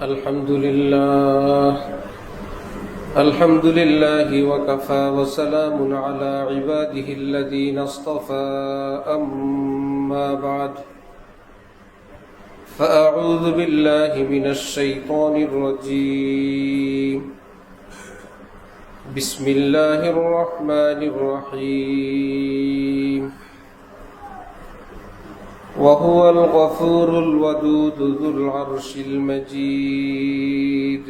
الحمد لله وكفى وسلام على عباده الذين اصطفى أما بعد فأعوذ بالله من الشيطان الرجيم بسم الله الرحمن الرحيم وهو الغفور الودود ذو العرش المجيد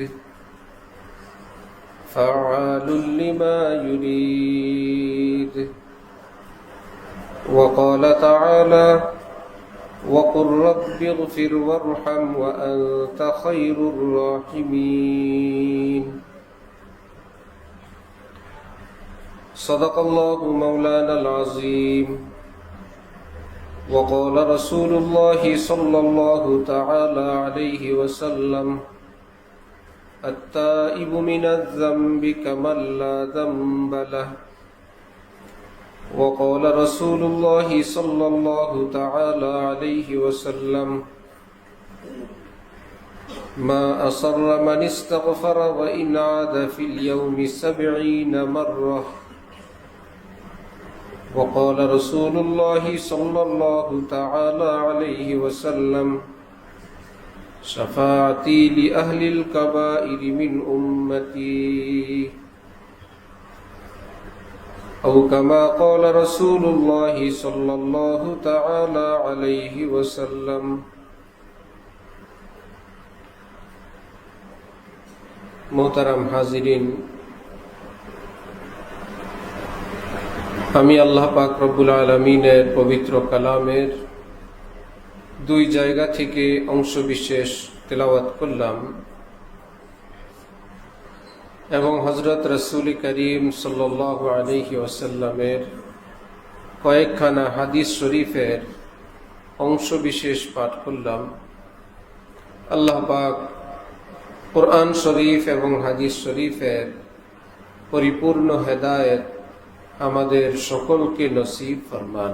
فعال لما يريد وقال تعالى وقل رب اغفر وارحم وأنت خير الراحمين صدق الله مولانا العظيم وقال رسول الله صلى الله تعالى عليه وسلم التائب من الذنب كمن لا ذنب له وقال رسول الله صلى الله تعالى عليه وسلم ما أصر من استغفر وإن عاد في اليوم 70 مرة وقال رسول الله صلى الله تعالى عليه وسلم شفاعتي لأهل الكبائر من أمتي أو كما قال رسول الله صلى الله تعالى عليه وسلم محترم حاضرین আমি আল্লাহ পাক রব্বুল আলামিনের পবিত্র কালামের দুই জায়গা থেকে অংশ বিশেষ তেলাওয়াত করলাম এবং হযরত রাসূল করিম সাল্লাল্লাহু আলাইহি ওয়াসাল্লামের কয়েকখানা হাদিস শরীফের অংশ বিশেষ পাঠ করলাম। আল্লাহ পাক কোরআন শরীফ এবং হাদিস শরীফের পরিপূর্ণ হেদায়েত আমাদের সকলকে নসিব ফরমান।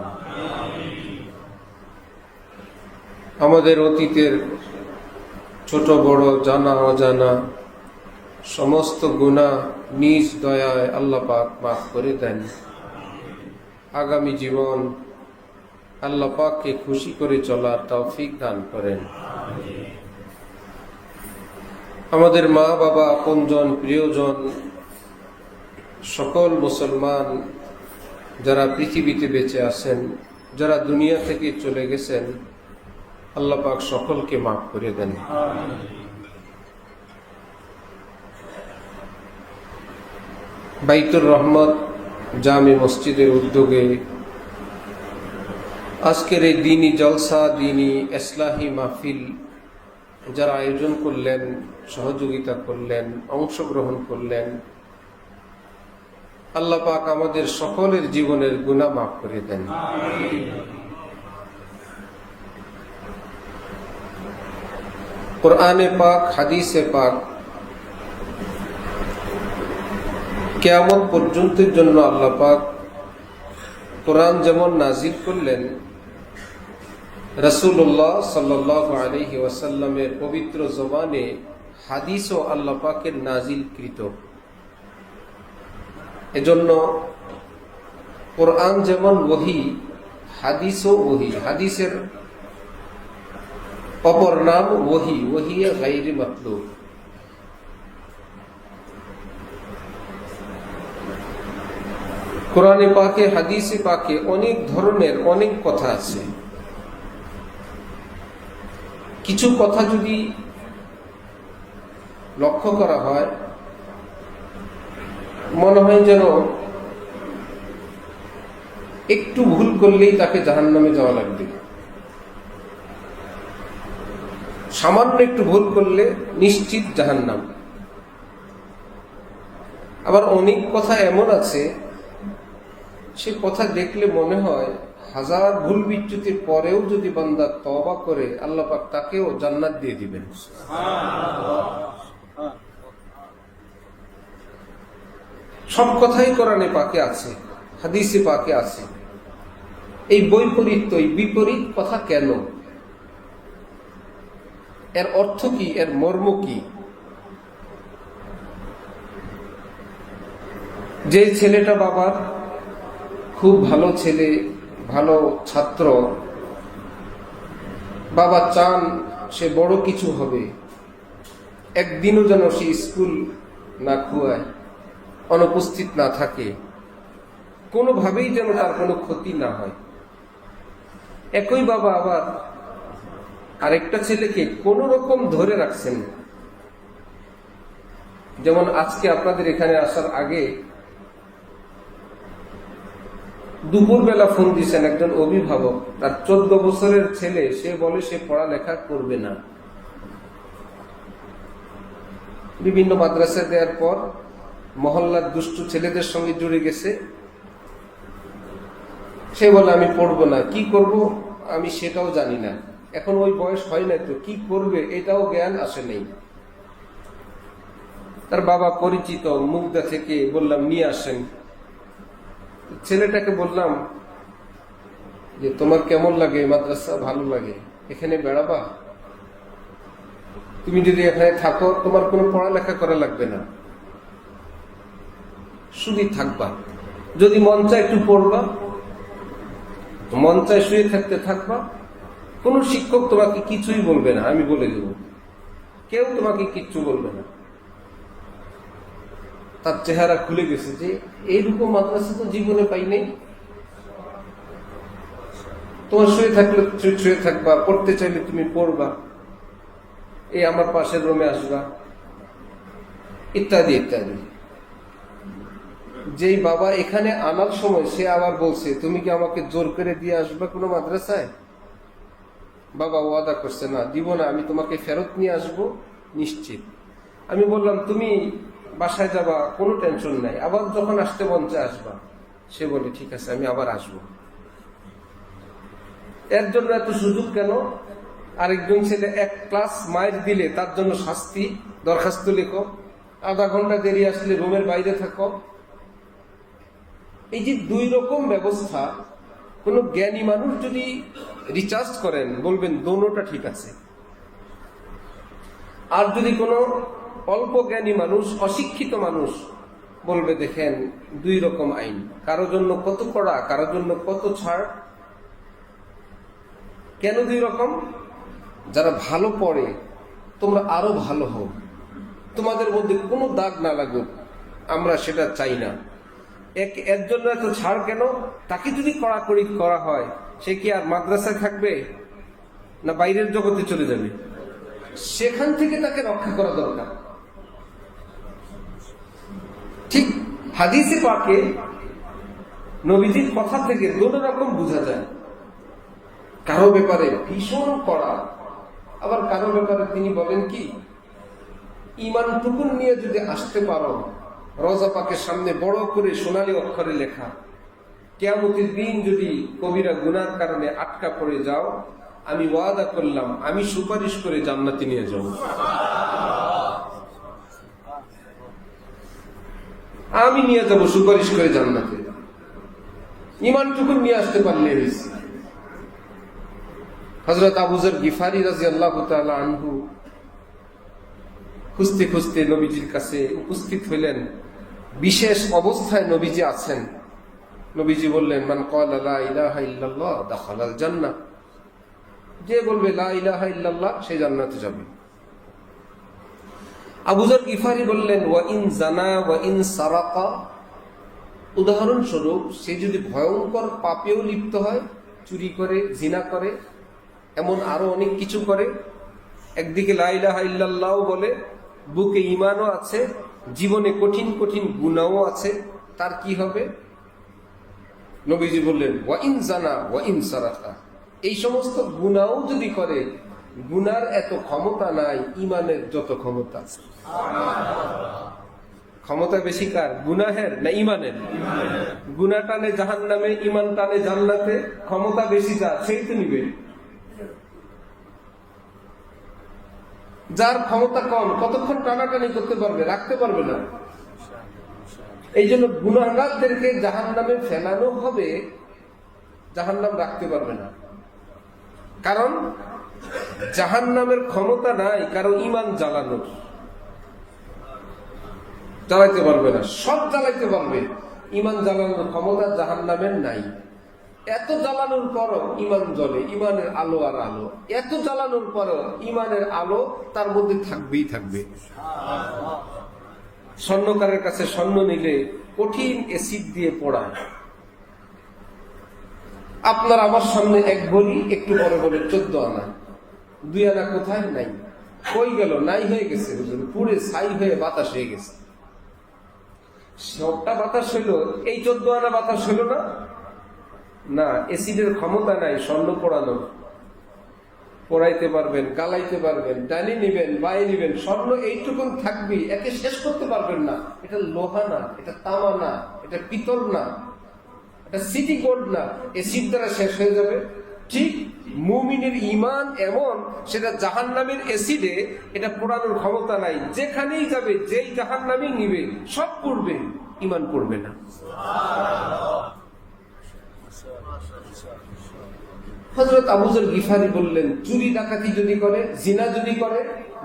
আমাদের অতীতের ছোট বড় জানা অজানা সমস্ত গুনাহ নিজ দয়ায় আল্লাহ পাক মাফ করে দেন। আগামী জীবন আল্লাহ পাককে খুশি করে চলার তৌফিক দান করেন। আমাদের মা বাবা, আপনজন, প্রিয়জন, সকল মুসলমান যারা পৃথিবীতে বেঁচে আছেন, যারা দুনিয়া থেকে চলে গেছেন, আল্লাহ পাক সকলকে মাফ করে দেন। বাইতুর রহমত জামে মসজিদের উদ্যোগে আজকের এই দ্বীনি জলসা, দ্বীনি ইসলাহি মাহফিল যারা আয়োজন করলেন, সহযোগিতা করলেন, অংশগ্রহণ করলেন, আল্লাহ পাক আমাদের সকলের জীবনের গুনাহ মাফ করে দেন। কোরআনে পাক, হাদিসে পাক কিয়ামত পর্যন্তের জন্য আল্লাহ পাক কোরআন যেমন নাজিল করলেন, রাসূলুল্লাহ সাল্লাল্লাহু আলাইহি ওয়াসাল্লামের পবিত্র জবানে হাদিসও আল্লাহ পাকের নাজিলকৃত। এজন্য কোরআন যেমন ওহী, হাদিসও ওহী। হাদিসের অপর নাম ওহী, ওহিয়ে গায়রে মাতলুব। কোরআনে পাকে, হাদিসে পাকে অনেক ধরনের অনেক কথা আছে। কিছু কথা যদি লক্ষ্য করা হয়, মনে হয় যেন একটু ভুল করলেই তাকে জাহান্নামে যাওয়া লাগবে, সামান্য একটু ভুল করলে নিশ্চিত জাহান্নাম। আবার অনেক কথা এমন আছে, সে কথা দেখলে মনে হয় হাজার ভুল বিচ্যুতির পরেও যদি বান্দা তওবা করে, আল্লাহ পাক তাকেও জান্নাত দিয়ে দিবেন। সব কথাই কোরআনে পাকে আছে, হাদিসে পাকে আছে। এই বৈপরীত্য, এই বিপরীত কথা কেন? এর অর্থ কি, এর মর্ম কি? যে ছেলেটা বাবার খুব ভালো ছেলে, ভালো ছাত্র, বাবা চান সে বড় কিছু হবে, একদিনও যেন সে স্কুল না খুয়ায়, অনুপস্থিত না থাকে, কোনোভাবেই যেন তার কোনো ক্ষতি না হয়। একই বাবা আবার আরেকটা ছেলেকে কোন রকম ধরে রাখছেন। যেমন আজকে আপনাদের এখানে আসার আগে দুপুরবেলা ফোন দিচ্ছেন একজন অভিভাবক, তার 14 বছরের ছেলে, সে বলে সে পড়ালেখা করবে না। বিভিন্ন মাদ্রাসায় দেওয়ার পর মহল্লার দুষ্টু ছেলেদের সঙ্গে জুড়ে গেছে। সে বলে আমি পড়বো না, কি করব আমি সেটাও জানি না, এখন ওই বয়স হয় না, তো কি করবে এটাও জ্ঞান আসে নেই। তার বাবা পরিচিত মুগদা থেকে বললাম নিয়ে আসেন। ছেলেটাকে বললাম যে তোমার কেমন লাগে মাদ্রাসা? ভালো লাগে, এখানে বেড়াবা? তুমি যদি এখানে থাকো তোমার কোনো পড়ালেখা করা লাগবে না, শুধু থাকবা, যদি মন চায় একটু পড়বা, মন চায় শুয়ে থাকতে থাকবা, কোন শিক্ষক তোমাকে কিছুই বলবে না, আমি বলে দেব, কেউ তোমাকে কিচ্ছু বলবে না। তার চেহারা খুলে গেছে যে এইরকম মাদ্রাসা তো জীবনে পাই নাই। তোমার শুয়ে থাকলে শুয়ে থাকবা, পড়তে চাইলে তুমি পড়বা, এই আমার পাশের রুমে আসবা, ইত্যাদি ইত্যাদি। যেই বাবা এখানে আনার সময় সে আবার বলছে তুমি কি আমাকে জোর করে দিয়ে আসবা কোনো মাদ্রাসায়? বাবা ওয়াদা করছে না, দিব না, আমি তোমাকে ফেরত নিয়ে আসবো নিশ্চিত। আমি বললাম তুমি বাসায় যাবা, কোনো টেনশন নাই, আবার যখন আসতে মঞ্চে আসবা। সে বলে ঠিক আছে আমি আবার আসবো। এর জন্য এত সুযোগ কেন? আরেকজন ছেলে এক ক্লাস মাইর দিলে তার জন্য শাস্তি, দরখাস্ত লেখো, আধা ঘন্টা দেরি আসলে রুমের বাইরে থাকো। এই যে দুই রকম ব্যবস্থা, কোন জ্ঞানী মানুষ যদি রিচার্জ করেন বলবেন দোনোটা ঠিক আছে। আর যদি কোনো অল্প জ্ঞানী মানুষ, অশিক্ষিত মানুষ বলবে দেখেন দুই রকম আইন, কারো জন্য কত কড়া, কারো জন্য কত ছাড়। কেন দুই রকম? যারা ভালো পড়ে তোমরা আরো ভালো হও, তোমাদের মধ্যে কোনো দাগ না লাগুক, আমরা সেটা চাই না। এর জন্য এত ছাড় কেন? তাকে যদি কড়াকড়ি করা হয় সে কি আর মাদ্রাসায় থাকবে না বাইরের জগতে চলে যাবে? সেখান থেকে তাকে রক্ষা করা দরকার। ঠিক হাদিসে পাকে নবীজির কথা থেকে দুটো রকম বোঝা যায়, কারো ব্যাপারে ভীষণ কড়া, আবার কারো ব্যাপারে তিনি বলেন কি ঈমান টুকুন নিয়ে যদি আসতে পারো, রওজা পাকের সামনে বড় করে সোনালী অক্ষরে লেখা, কিয়ামতের দিন যদি কবিরা গুনার কারণে আটকা পড়ে যাও, আমি ওয়াদা করলাম আমি সুপারিশ করে জান্নাতে নিয়ে যাব। আমি নিয়ে যাব সুপারিশ করে জান্নাতে, ঈমানটুকু নিয়ে আসতে পারলে। হযরত আবু যর গিফারি রাদিয়াল্লাহু তাআলা আনহু খুঁজতে খুঁজতে নবীজির কাছে উপস্থিত হইলেন। বিশেষ অবস্থায় নবীজি আছেন। নবীজি বললেন মান ক্বালা লা ইলাহা ইল্লাল্লাহ দাখালাল জান্নাহ, যে বলবে লা ইলাহা ইল্লাল্লাহ সে জান্নাতে যাবে। আবু যর গিফারি বললেন ওয়া ইন জানা ওয়া ইন সারাকা, উদাহরণস্বরূপ সে যদি ভয়ঙ্কর পাপেও লিপ্ত হয়, চুরি করে, জিনা করে, এমন আরো অনেক কিছু করে, একদিকে লা ইলাহা ইল্লাল্লাহ বলে, বুকে ঈমানও আছে, জীবনে কঠিন কঠিন গুনাহও আছে, তার কি হবে? নবীজি বললেন ওয়া ইন জানা ওয়া ইন সারাকা, এই সমস্ত গুনাহও যদি করে, গুনার এত ক্ষমতা নাই ঈমানের যত ক্ষমতা আছে। ক্ষমতা বেশি কার? গুনাহের না ঈমানের? গুনাহ টানে জাহান্নামে, ঈমান টানে জান্নাতে, ক্ষমতা বেশি যার সেই তো নিবে। যার ক্ষমতা কম কতক্ষণ টানাটানি করতে পারবে? রাখতে পারবে না। এই জন্য গুনাহগারদেরকে জাহান্নামে ফেলানো হবে, জাহান্নাম রাখতে পারবে না। কারণ জাহান্নামের ক্ষমতা নাই কারো ঈমান জ্বালানোর, জ্বালাইতে পারবে না। সব জ্বালাইতে পারবে, ঈমান জ্বালানোর ক্ষমতা জাহান্নামের নাই। এত জ্বালানোর পরও ঈমান জ্বলে, ঈমানের আলো আর আলো। এত জ্বালানোর পরও ঈমানের আলো তার মধ্যে থাকবেই থাকবে। স্বর্ণকারের কাছে স্বর্ণ নিলে কঠিন এসিড দিয়ে পোড়ায়। আপনার আমার সামনে এক ভরি, একটু পরে বলে 14 আনা, 2 আনা কোথায়? নাই। কই গেল? নাই হয়ে গেছে, পুরে ছাই হয়ে বাতাস হয়ে গেছে। সবটা বাতাস হইল, এই 14 আনা বাতাস হইল না। না, এসিডের ক্ষমতা নাই স্বর্ণ পোড়ানোর। পোড়াইতে পারবেন, গালাইতে পারবেন, ডালি নিবেন, বাই নিবেন, স্বর্ণ এইটুকুন থাকবে, একে শেষ করতে পারবেন না। এটা লোহা না, এটা তামা না, এটা পিতল না, এটা সিটি গোল্ড না, এসিড দ্বারা শেষ হয়ে যাবে। ঠিক মুমিনের ঈমান এমন, সেটা জাহান্নামের এসিডে এটা পোড়ানোর ক্ষমতা নাই। যেখানেই যাবে, যেই জাহান্নামই নিবে, সব পড়বে, ঈমান পড়বে না। হযরত আবু যর গিফারি বললেন, চুরি ডাকাতি যদি করে, জিনা যদি করে,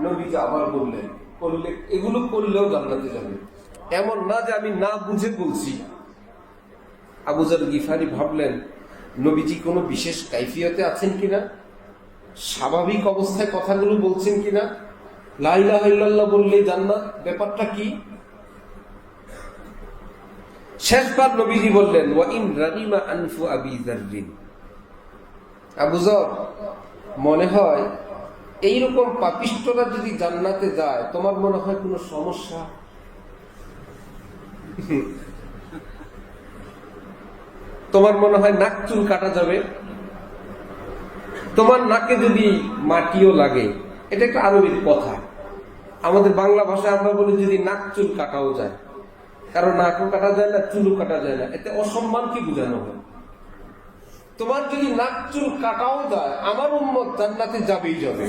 নবীজি আবার বললেন, করলে এগুলো করলেও জান্নাতে যাবে। এমন না যে আমি না বুঝে বলছি। আবু যর গিফারি ভাবলেন, নবীজি কোনো বিশেষ কাইফিয়তে আছেন কিনা, স্বাভাবিক অবস্থায় কথাগুলো বলছেন কিনা। লা ইলাহা ইল্লাল্লাহ বললেই জান্নাত, ব্যাপারটা কি? শেষবার নবীজি বললেন, ওয়া ইন রাগিমা আনফু আবি যাররিন, আবু যর, মনে হয় এইরকম পাপিষ্ঠরা যদি জান্নাতে যায়, তোমার মনে হয় কোনো সমস্যা? তোমার মনে হয় নাক চুল কাটা যাবে? তোমার নাকে যদি মাটিও লাগে, এটা একটা আরবির কথা। আমাদের বাংলা ভাষায় আমরা বলি যদি নাক চুল কাটাও যায়, কারণ নাকও কাটা যায় না, চুলও কাটা যায় না, এতে অসম্মান কি বোঝানো হয়? তোমার যদি নাক চুল কাটাও যায়, আমার উম্মত জান্নাতে যাবেই যাবে।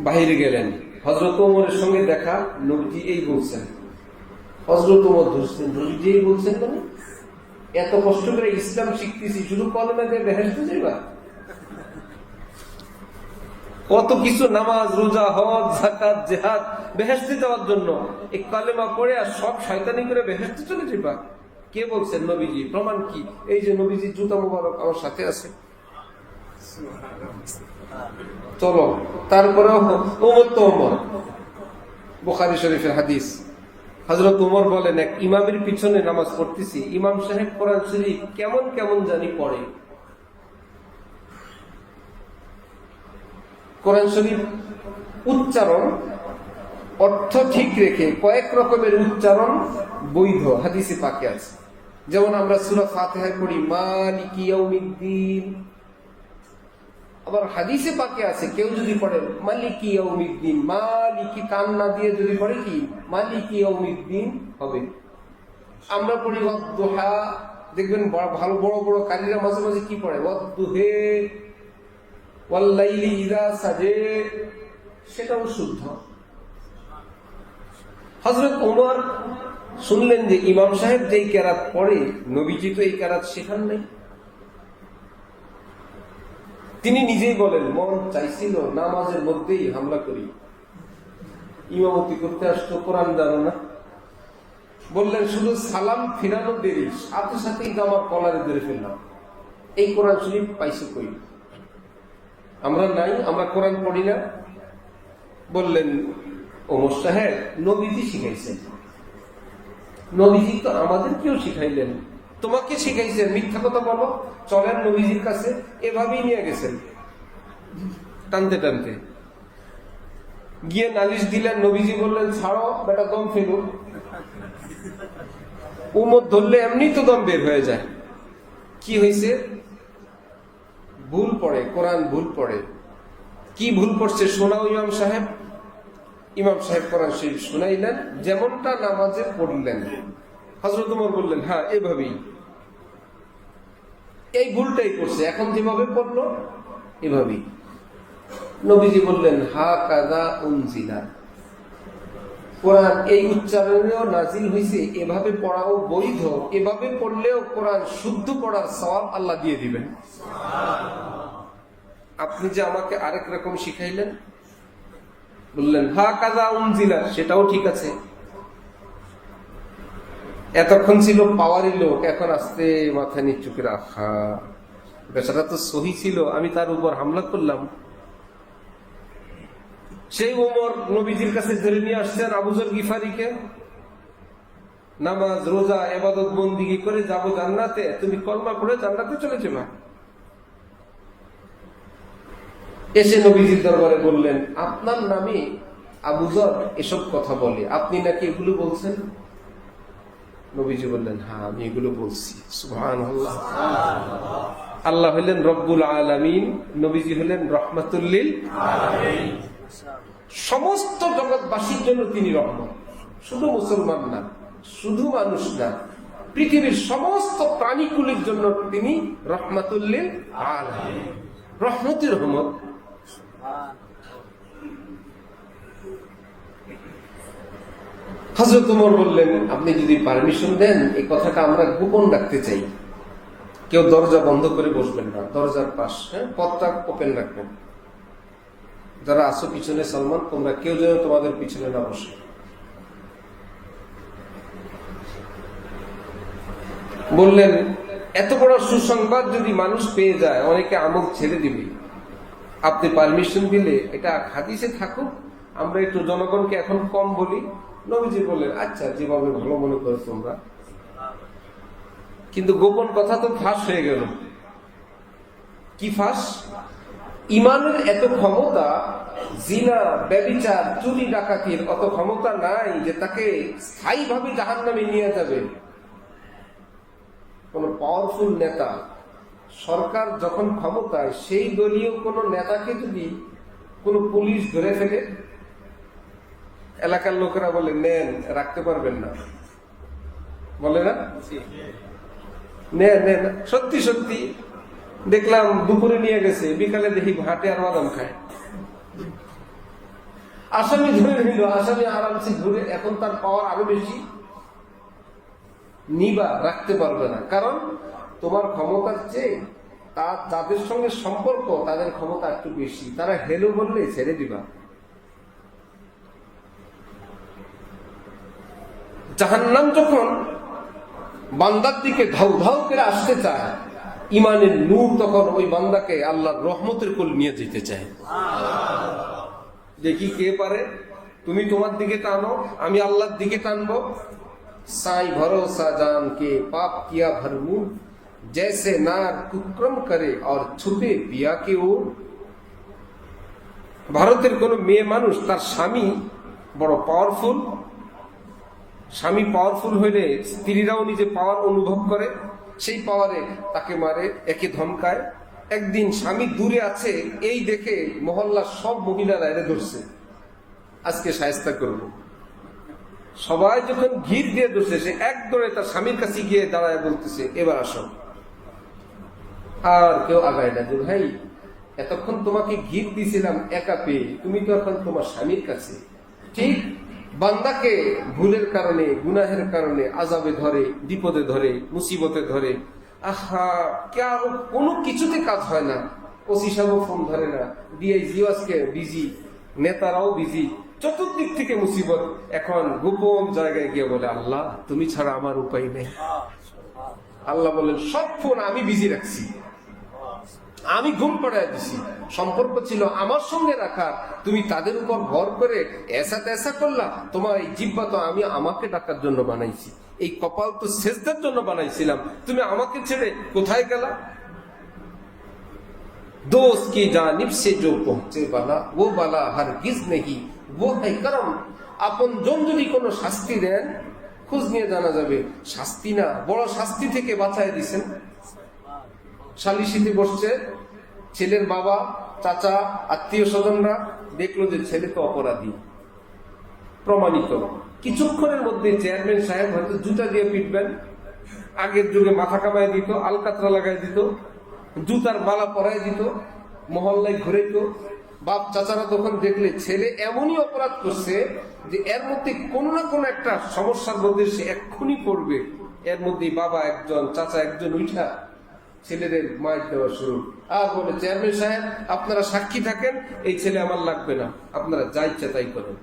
বাহিরে গেলেন, হযরত ওমরের সঙ্গে দেখা, নবীজি এই বলছেন। হযরত ওমর ধরছেন, নবীজি এই বলছেন মানে এত কষ্ট করে ইসলাম শিখতেছি, শুধু কলেমা দিয়ে বেহেশতে যাইবা? কত কিছু, নামাজ, রোজা, হজ, যাকাত, জিহাদ, বেহেশতে যাওয়ার জন্য এই কালেমা পড়ে আর সব শয়তানি করে বেহেশতে চলে যাইবা? কে বলছেন? নবীজি। প্রমাণ কি? এই যে নবীজির জুতা মুবারক আমার সাথে আছে। চলো, তারপরেও ওমর তো ওমর। বুখারী শরীফের হাদিস, হযরত ওমর বলেন, এক ইমামের পিছনে নামাজ পড়তেছি, ইমাম সাহেব কোরআন শরীফ কেমন কেমন জানি পড়ে। কোরআন শরীফ উচ্চারণ, অর্থ ঠিক রেখে কয়েক রকমের উচ্চারণ বৈধ হাদিসে পাকে আছে। যেমন আমরা সূরা ফাতিহায় পড়ি মালিকি ইয়াউমিদ্দিন, আবার হাদিসে পাকে আছে কেউ যদি পড়ে মালিকি ইয়াউমিদ্দিন, মালিকি কান না দিয়ে যদি পড়ে কি মালিকি ইয়াউমিদ্দিন হবে। আমরা পড়ি ওয়াদ-দুহা, দেখবেন ভালো বড় বড় কারীরা মাঝে মাঝে কি পড়ে ওয়াদ-দুহে ওয়াল-লাইলি ইযা সাজে, সেটাও শুদ্ধ। হযরত ওমর শুনলেন যে ইমাম সাহেব যেই কেরাত পড়ে, নবীজি তো এই কেরাত শেখান নাই। তিনি নিজেই বলেন, মন চাইছিল নামাজের মধ্যেই হামলা করি, ইমামতি করতে আসতো, কোরআন জানো না। বললেন শুধু সালাম ফিরানো দেরি, সাথে সাথেই আমার কলারে ধরে ফেললাম। এই কোরআন শরীফ পাইছো কই? আমরা নাই, আমরা কোরআন পড়ি না। বললেন, ওমর সাহেব, নবীজি শিখাইছেন। নবীজি তো আমাদেরকেও শিখাইলেন, তোমাকে শিখাইছেন, মিথ্যা কথা বলো, চলেন নবীজির কাছে। এভাবেই নিয়ে গেছেন টানতে টানতে, গিয়ে নালিশ দিলেন। নবীজি বললেন, ছাড়ো বেটা, দম ফেলো। উম্মত ধরলে এমনি তো দম বের হয়ে যায়। কি হয়েছে? ভুল পড়ে, কোরআন ভুল পড়ে। কি ভুল পড়ছে শোনাও ইমাম সাহেব। ইমাম সাহেব কোরআন শরীফ শুনাইলেন, যেমনটা নামাজে পড়লেন। হযরত ওমর বললেন, হ্যাঁ এভাবেই, এই ভুলটাই করছে, এখন যেভাবে পড়লো এভাবেই। নবীজি বললেন, হা কাযা উনজিলা, কোরআন এই উচ্চারণেও নাজিল হয়েছে, এভাবে পড়াও বৈধ, এভাবে পড়লেও কোরআন শুদ্ধ পড়ার সওয়াব আল্লাহ দিয়ে দিবেন। আপনি যে আমাকে আরেক রকম শিখাইলেন, বললেন হা কাজা উনজিলা, সেটাও ঠিক আছে। এতক্ষণ ছিল পাওয়ারি লোক, এখন আসতে মাথা নিচু করে রাখা, বেচারা তো সহি ছিল, আমি তার উপর হামলা করলাম। সেই ওমর নবীজির কাছে ধরে নিয়ে আসছেন আবু যর গিফারিকে, নামাজ রোজা ইবাদত বন্দিগি করে যাবো জান্নাতে, তুমি কলমা পড়ে জান্নাতে চলে যাবা। এসে নবীজির দরবারে বললেন, আপনার নামে আবু যর এসব কথা বলে, আপনি নাকি এগুলো বলছেন? নবীজি বললেন, হ্যাঁ আমি এগুলো বলছি। সুবহানাল্লাহ। আল্লাহ হলেন রব্বুল আলামিন, নবীজি হলেন রহমাতুল লিল আলামিন। সমস্ত জগৎবাসীর জন্য তিনি রহমত, শুধু মুসলমান না, শুধু মানুষ না, পৃথিবীর সমস্ত প্রাণীকুলের জন্য তিনি রহমাতুল লিল আলামিন, রহমতের রহমত। হযরত ওমর বললেন, আপনি যদি পারমিশন দেন, এই কথাটা আমরা গোপন রাখতে চাই, কেউ দরজা বন্ধ করে বসবেন না, দরজার পাশ পথটা ওপেন রাখবেন। যারা আসো পিছনে, সালমান তোমরা কেউ যেন তোমাদের পিছনে না বসে। বললেন, এত বড় সুসংবাদ যদি মানুষ পেয়ে যায়, অনেকে আমল ছেড়ে দিবে, আপনি পারমিশন দিলে এটা হাদিসে থাকুক, আমরা একটু জনগণকে এখন কম বলি। নবীজি বললেন, আচ্ছা যেভাবে ভালো মনে করো তোমরা। কিন্তু গোপন কথা তো ফাঁস হয়ে গেল। কি ফাঁস? ইমানের এত ক্ষমতা, জিনা ব্যভিচার চুরি ডাকাতির অত ক্ষমতা নাই যে তাকে স্থায়ীভাবে জাহান্নামে নিয়ে যাবে। কোন পাওয়ারফুল নেতা, সরকার যখন ক্ষমতায়, সেই দলীয় কোন নেতাকে যদি কোন পুলিশ ধরে ফেলে, এলাকার লোকেরা বলে নেন, রাখতে পারবেন না, বলে না? নেন। সত্যি সত্যি দেখলাম দুপুরে নিয়ে গেছে, বিকালে দেখি ঘাটে আর বাদাম খায়। আসামি ধরে নিল, আসামি আরামসে ঘুরে, এখন তার পাওয়ার আরো বেশি, নিবা, রাখতে পারবে না। কারণ তোমার ক্ষমতার চেয়ে তার যাদের সঙ্গে সম্পর্ক, তাদের ক্ষমতা একটু বেশি, তারা হেলো বললে ছেড়ে দিবা। জাহান্নাম যখন বান্দার দিকে ধাউ ধাউ করে আসতে চায়, ইমানের নূর তখন ওই বান্দাকে আল্লাহর রহমতের কোল নিয়ে যেতে চায়। দেখি কে পারে, তুমি তোমার দিকে টানো, আমি আল্লাহর দিকে টানবো। साई भरोसा जान के पाप किया भरपूर, जैसे नार कुक्रम करे और छुपे पिया की ओर। ভারতের কোন মেয়ে মানুষ, তার স্বামী বড় পাওয়ারফুল, স্বামী পাওয়ারফুল হইলে স্ত্রীরাও নিজে পাওয়ার অনুভব করে, সেই পাওয়ারে তাকে মারে, একে ধমকায়। একদিন স্বামী দূরে আছে, এই দেখে মহল্লার সব মহিলারা এরে ধরছে, আজকে শায়েস্তা করবো। সবাই যখন ঘির দিয়ে ধরছে, সে এক দৌড়ে তার স্বামীর কাছে গিয়ে দাঁড়ায় বলতেছে, এবার আসো। আর কেউ আগায় না যে ভাই, এতক্ষণ তোমাকে ঘির দিয়েছিলাম একা পেয়ে, তুমি তো এখন তোমার স্বামীর কাছে। ঠিক বান্দাকে ভুলের কারণে, গুনাহের কারণে আযাবে ধরে, বিপদে ধরে, মুসিবতে ধরে, আহা কোনো কিছুতে কাজ হয় না। ওসি সাহেব ফোন ধরে না, ডিআইজিও আজকে বিজি, নেতারাও বিজি, চতুর্দিক থেকে মুসিবত। এখন গোপন জায়গায় গিয়ে বলে, আল্লাহ তুমি ছাড়া আমার উপায় নেই। আল্লাহ বলেন, সব ফোন আমি বিজি রাখছি, আমি ঘুম পড়ায় দিছি, সম্পর্ক ছিল আমার সঙ্গে রাখার, তুমি তাদের উপর ভর করে এসা তেসা করলা। তোমার এই জিহ্বা তো আমি আমাকে ডাকার জন্য বানাইছি, এই কপাল তো সেজদার জন্য বানাইছিলাম, তুমি আমাকে ছেড়ে কোথায় গেলা? दोस्त की जानिब से जो पहुंचे बाला वो बाला हरगिज नहीं वो है करम। আপন জন যদি কোনো শাস্তি দেন, খোঁজ নিয়ে জানা যাবে শাস্তি না, বড় শাস্তি থেকে বাঁচায় দিছেন। সালিশিতে বসছে, ছেলের বাবা, চাচা, আত্মীয় স্বজনরা দেখলো যে ছেলে তো অপরাধী, প্রমাণিত। কিছুক্ষণের মধ্যে চেয়ারম্যান সাহেব হয়তো জুতা দিয়ে পিটবেন, আগের যুগে মাথা কামায় দিত, আলকাতরা লাগাই দিত, জুতার মালা পরাই দিত, মহল্লায় ঘুরাইত, বাপ চাচারা তখন দেখলে ছেলে এমনই অপরাধ করছে যে এর মধ্যে কোনো না কোনো একটা সমস্যার মধ্যে সে এক্ষুনি পড়বে, এর মধ্যে বাবা একজন চাচা একজন উঠা ছেলেদের মাইর দেওয়া শুরু, আর বলে চেয়ারম্যান সাহেব আপনারা সাক্ষী থাকেন, এই ছেলে আমার লাগবে না, আপনারা যা ইচ্ছা তাই করেন।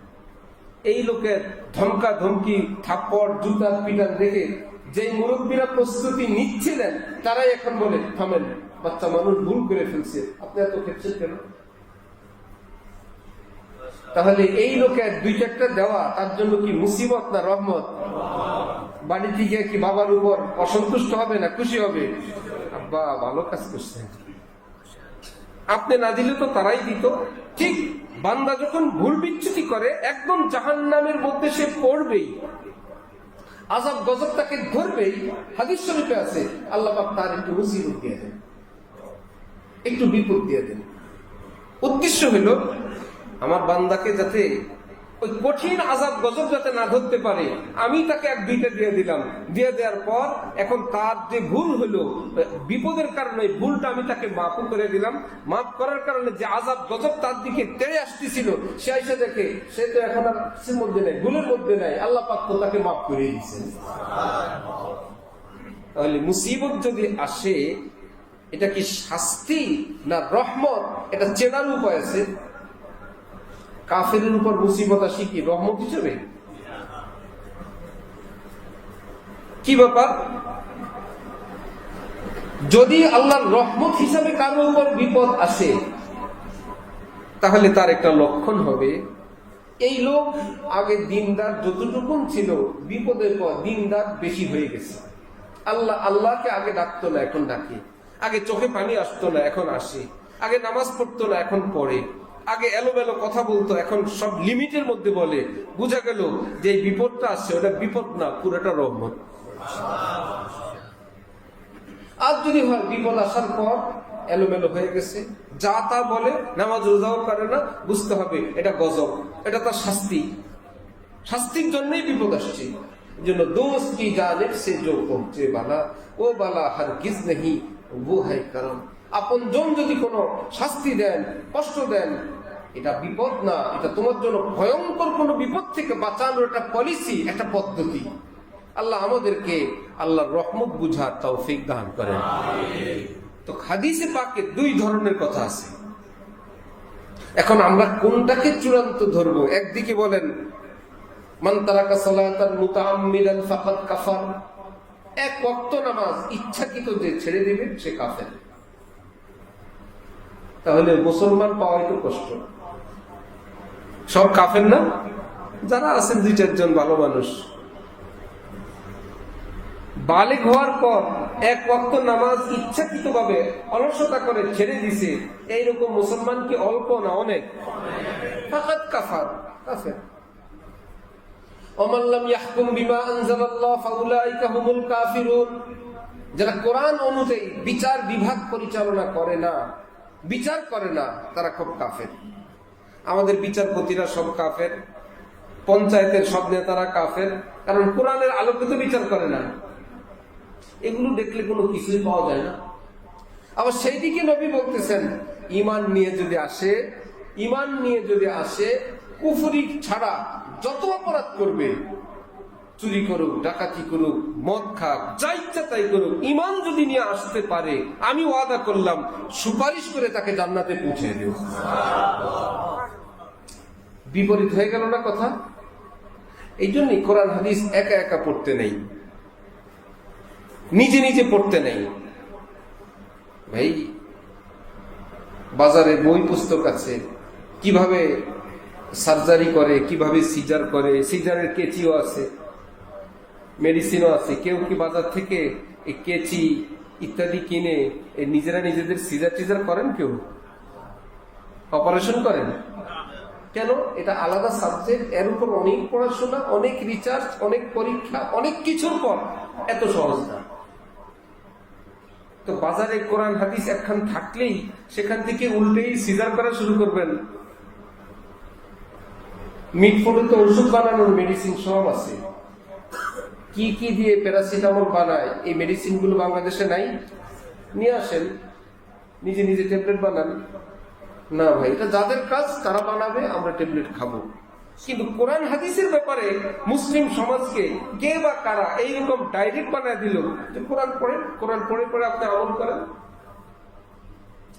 এই লোকের ধমকা ধমকি থাপ্পড় জুতার পিটান দেখে যে মুরব্বীরা প্রস্তুতি নিচ্ছিলেন তারাই এখন বলে থামেন, বাচ্চা মানুষ ভুল করে ফেলছে, আপনি এত খেপছেন কেন? তাহলে এই লোকের দুই চারটা দেওয়া তার জন্য কি মুসিবত না রহমত? বাড়ি থেকে কি বাবার উপর অসন্তুষ্ট হবে না খুশি হবে? আব্বা ভালো কাজ করছেন, আপনি না দিলে তো তারাই দিত। ঠিক বান্দা যখন ভুল বিচ্যুতি করে একদম জাহান্নামের মধ্যে সে পড়বেই, আযাব গজব তাকে ধরবেই। হাদিস শরীফে আছে আল্লাহ পাক তার একটু মুসিবত দিয়ে দেন, একটু বিপদ দিয়ে দেন। উদ্দেশ্য হলো আমার বান্দাকে যাতে ওই কঠিন আযাব গজব যাতে না ধরতে পারে, আমি তাকে এক দুইটা দিয়ে দিলাম, দিয়ে দেওয়ার পর এখন তার যে ভুল হলো বিপদের কারণে ভুলটা আমি তাকে মাফ করে দিলাম, মাফ করার কারণে যে আযাব গজব তার দিকে তেড়ে আসতেছিল সে এসে দেখে সে তো এখন আর কিছুর মধ্যে নেই, ভুলের মধ্যে নাই, আল্লাহ পাক তো তাকে মাফ করে দিয়েছেন। তাহলে মুসিবত যদি আসে এটা কি শাস্তি না রহমত, এটা চেনার উপায় আছে। কাফেরের উপর মুসিবত আসি কি রহমত হিসেবে? কি ব্যাপার? যদি আল্লাহর রহমত হিসাবে কারো উপর বিপদ আসে তাহলে তার একটা লক্ষণ হবে এই লোক আগে দিনদার যতটুকুন ছিল বিপদের পর দিনদার বেশি হয়ে গেছে। আল্লাহকে আগে ডাকতো না এখন ডাকে, আগে চোখে পানি আসতো না এখন আসে, আগে নামাজ পড়তো না এখন পড়ে, আগে এলোমেলো কথা বলতো এখন সব লিমিটের মধ্যে বলে। বুঝা গেল যে এই বিপদটা আসছে ওটা বিপদ না, পুরোটা রহমত। আর যদি হয় বিপদ আসার পর এলোমেলো হয়ে গেছে, যা তা বলে, নামাজ রোজাও করে না, বুঝতে হবে এটা গজব, এটা তার শাস্তি, শাস্তির জন্যই বিপদ আসছে। এই জন্য দোস্ত কি জানেব সে জো পৌঁছে বালা ও বালা হারগিজ নেহি वो है करम। আপন জন যদি কোনো শাস্তি দেন কষ্ট দেন এটা বিপদ না, এটা তোমার জন্য ভয়ঙ্কর কোনো বিপদ থেকে বাঁচানোর একটা পলিসি, একটা পদ্ধতি। আল্লাহ আমাদেরকে আল্লাহর রহমত বুঝার তৌফিক দান করেন। তো হাদিসে পাকে দুই ধরনের কথা আছে, এখন আমরা কোনটাকে চূড়ান্ত ধরবো? একদিকে বলেন মান তারাকা সালাতান মুতাআম্মিদান ফাকাদ কাফার, এক ওয়াক্ত নামাজ ইচ্ছাকৃত যে ছেড়ে দিবে সে কাফের। তাহলে মুসলমান পাওয়াই তো কষ্ট। সব কাফের না, যারা আছেন দুই চারজন ভালো মানুষ বালিগ হওয়ার পর এক ওয়াক্ত নামাজ ইচ্ছাকৃত ভাবে অলসতা করে ছেড়ে দিছে, এইরকম মুসলমান কি অল্প না অনেক? ফাকাদ কাফার, কাফের। ওমান লাম ইয়াহকুম বিমা আনজালাল্লাহ ফাউলাইকা হুমুল কাফিরুন, যারা কোরআন অনুযায়ী বিচার বিভাগ পরিচালনা করে না, বিচার করে না, তারা খুব কাফের। আমাদের বিচারপতিরা সব কাফের, পঞ্চায়েতের সব নেতারা কাফের, কারণ কোরআনের আলোকিত বিচার করে না। এগুলো দেখলে কোনো কিছুই পাওয়া যায় না। আবার সেই দিকে নবী বলতেছেন ঈমান নিয়ে যদি আসে, ঈমান নিয়ে যদি আসে, কুফরি ছাড়া যত অপরাধ করবে, চুরি করুক, ডাকাতি করুক, মদ খাক, যা ইচ্ছা তাই করুক, ঈমান যদি নিয়ে আসতে পারে আমি ওয়াদা করলাম সুপারিশ করে তাকে জান্নাতে পৌঁছে দেব। বিপরীত হয়ে গেল না কথা? এই জন্যই কোরআন হাদিস একা একা পড়তে নেই, নিজে নিজে পড়তে নেই। ভাই বাজারে বই পুস্তক আছে, কিভাবে সার্জারি করে, কিভাবে সিজার করে, সিজারের কেচিও আছে, মেডিসিনও আছে। কেউ কি বাজার থেকে এই কেচি ইত্যাদি কিনে নিজেরা নিজেদের সিজার টিজার করেন? কেউ অপারেশন করেন? কেন? এটা আলাদা সাবজেক্ট, এর উপর অনেক পড়াশোনা, অনেক রিসার্চ, অনেক পরীক্ষা, অনেক কিছুর পর, এত সহজ না। তো বাজারে কোরআন হাদিস একখান থাকলেই সেখান থেকে উল্টেই সিজার করা শুরু করবেন। মিটফুডে তো ওষুধ বানানোর মেডিসিন সব আছে, কি কি দিয়ে প্যারাসিটামল বানায়, এই মেডিসিন গুলো বাংলাদেশে নাই, নিয়ে আসেন, নিজে নিজে ট্যাবলেট বানান। না ভাই, এটা যাদের কাজ তারা বানাবে, আমরা ট্যাবলেট খাবো। কিন্তু কোরআন হাদিসের ব্যাপারে মুসলিম সমাজকে কে বা কারা এইরকম ডাইরেক্ট বানায় দিল যে কোরআন পড়েন, কোরআন পড়ে পড়ে আপনি আমল করেন,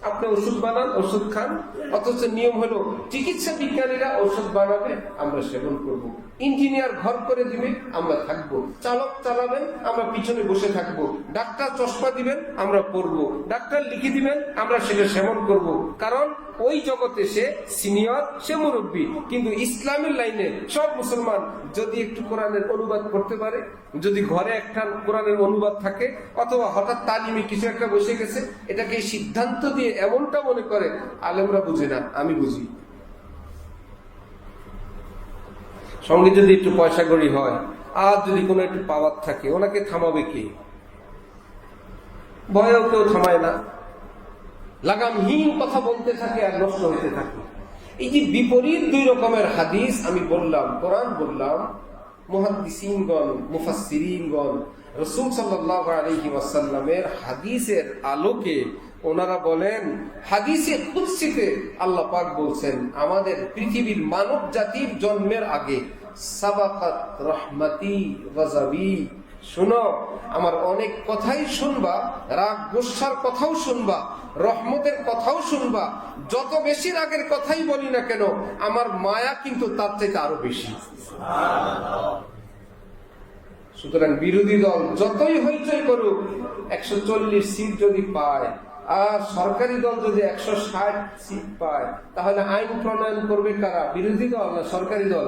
আপনি ওষুধ বানান, ওষুধ খান। অথচ নিয়ম হলো চিকিৎসা বিজ্ঞানীরা ওষুধ বানাবে, আমরা সেবন করব। ইঞ্জিনিয়ার ঘর করে দিবে, আমরা থাকবো। চালক চালাবেন, আমরা পিছনে বসে থাকবো। ডাক্তার চশমা দিবেন, আমরা পড়বো। ডাক্তার লিখে দিবেন, আমরা সেটা সেবন করব। কারণ ওই জগতে সে সিনিয়র, সে মুরব্বী। কিন্তু ইসলামের লাইনে সব মুসলমান যদি একটু কোরআনের অনুবাদ করতে পারে, যদি ঘরে একটা কোরআনের অনুবাদ থাকে, অথবা হঠাৎ তালিমে কিছু একটা বসে গেছে, এটাকে সিদ্ধান্ত দিয়ে এমনটা মনে করে আলেমরা বুঝে না, আমি বুঝি। সঙ্গে যদি একটু পয়সা কড়ি হয়, আর যদি কোনো একটু পাওয়ার থাকে, ওনাকে থামাবে কে? ভয়েও কেউ থামায় না, লাগামহীন কথা বলতে থাকে আর নষ্ট হতে থাকে। এই যে বিপরীত দুই রকমের হাদিস আমি বললাম, কোরআন বললাম, মুহাদ্দিসিনগণ, মুফাসসিরিনগণ রাসূল সাল্লাল্লাহু আলাইহি ওয়াসাল্লামের হাদিসের আলোকে ওনারা বলেন, হাদিসে কুদসিতে আল্লাহ পাক বলছেন, আমাদের পৃথিবীর মানব জাতির জন্মের আগে সাবাকাত রহমাতি গযাবি, শুনো আমার অনেক কথাই শুনবা, রাগ গোসার কথাও শুনবা, রহমতের কথাও শুনবা। যত বেশি রাগের কথাই বলি না কেন, আমার মায়া কিন্তু তার থেকে আরো বেশি। সুতরাং বিরোধী দল যতই হইচই করুক, 140 সিট যদি পায়, আর সরকারি দল যদি 160 সিট পায়, তাহলে আইন প্রণয়ন করবে কারা? বিরোধী দল না সরকারি দল?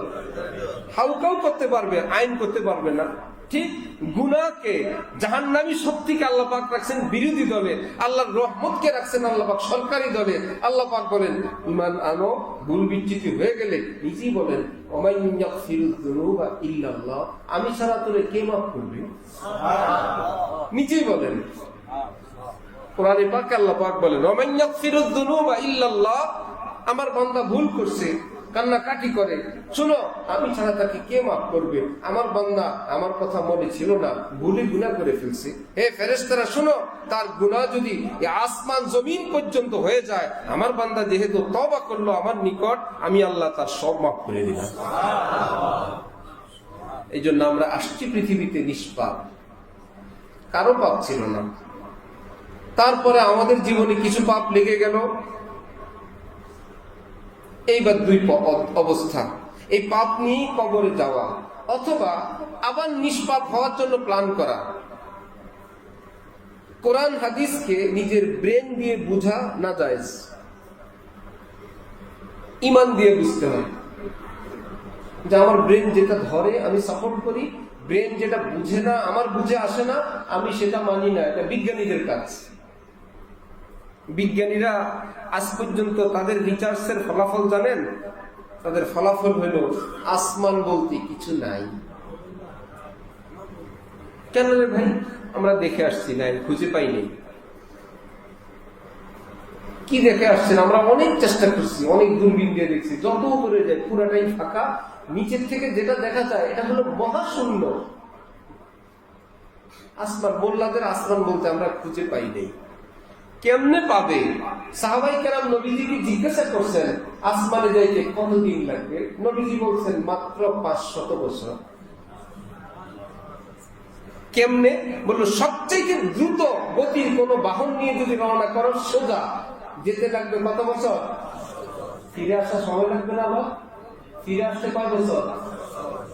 হাউকাউ করতে পারবে, আইন করতে পারবে না। ঠিক গুনাহকে, জাহান্নামী শক্তিকে আল্লাহ পাক রাখছেন বিরোধী দলে, আল্লাহর রহমতকে রাখছেন আল্লাহ পাক সরকারি দলে। আল্লাহ পাক বলেন, ঈমান আনো, ভুল বিচ্যুতি হয়ে গেলে নিজেই বলেন, ওয়া মান ইয়াগফিরুয যুনুবা ইল্লাল্লাহ, আমি ছাড়া তোরে কে মাফ করবে? নিজেই বলেন। কোরআনে পাকে আল্লাহ পাক বলেন, ওয়া মান ইয়াগফিরুয যুনুবা ইল্লাল্লাহ, আমার বান্দা ভুল করছে, কান্নাকাটি করে, শুনো আমি ছাড়া তাকে কে মাফ করবে? আমার বান্দা আমার কথা মনে ছিল না, ভুলে গুনাহ করে ফেলছে। হে ফেরেশতারা শুনো, তার গুনাহ যদি আসমান জমিন পর্যন্ত হয়ে যায়, আমার বান্দা যেহেতু তওবা করলো আমার নিকট, আমি আল্লাহ তার সব মাফ করে দিলাম। এই জন্য আমরা আসছি পৃথিবীতে নিষ্পাপ, কারো পাপ ছিল না। তারপরে আমাদের জীবনে কিছু পাপ লেগে গেল। এইবার দুই অবস্থা, এই পাপ নিয়ে কবরে যাওয়া, অথবা আবার নিষ্পাপ হওয়ার জন্য প্ল্যান করা। কোরআন হাদিসকে নিজের ব্রেন দিয়ে বুঝা না জায়েজ, ঈমান দিয়ে বুঝতে হয়। যে আমার ব্রেন যেটা ধরে আমি সাপোর্ট করি, ব্রেন যেটা বুঝে না, আমার বুঝে আসে না, আমি সেটা মানি না। এটা বিজ্ঞানীদের কাজ। বিজ্ঞানীরা আজ পর্যন্ত তাদের রিসার্চের ফলাফল জানেন? তাদের ফলাফল হলো আসমান বলতে কিছু নাই। কেন রে ভাই? আমরা দেখে আসছি, নাই, খুঁজে পাইনি। কি দেখে আসছেন? আমরা অনেক চেষ্টা করছি, অনেক দূরবীন দিয়ে দেখছি, যত উপরে যায় পুরাটাই ফাঁকা। নিচের থেকে যেটা দেখা যায় এটা হলো মহাশূন্য। আসমান, মোল্লাদের আসমান বলতে আমরা খুঁজে পাই নাই। কেমনে পাবে? সাহাবাই কেরাম নবীজিকে জিজ্ঞাসা করছেন আসমানে যাইতে কতদিন লাগবে? নবীজি বলছেন মাত্র 500 বছর। কেমনে? বললো সবচেয়ে দ্রুত গতির কোন বাহন নিয়ে যদি রওনা করো, সোজা যেতে লাগবে কত বছর? ফিরে আসা সময় লাগবে না? আবার ফিরে আসতে কয় বছর?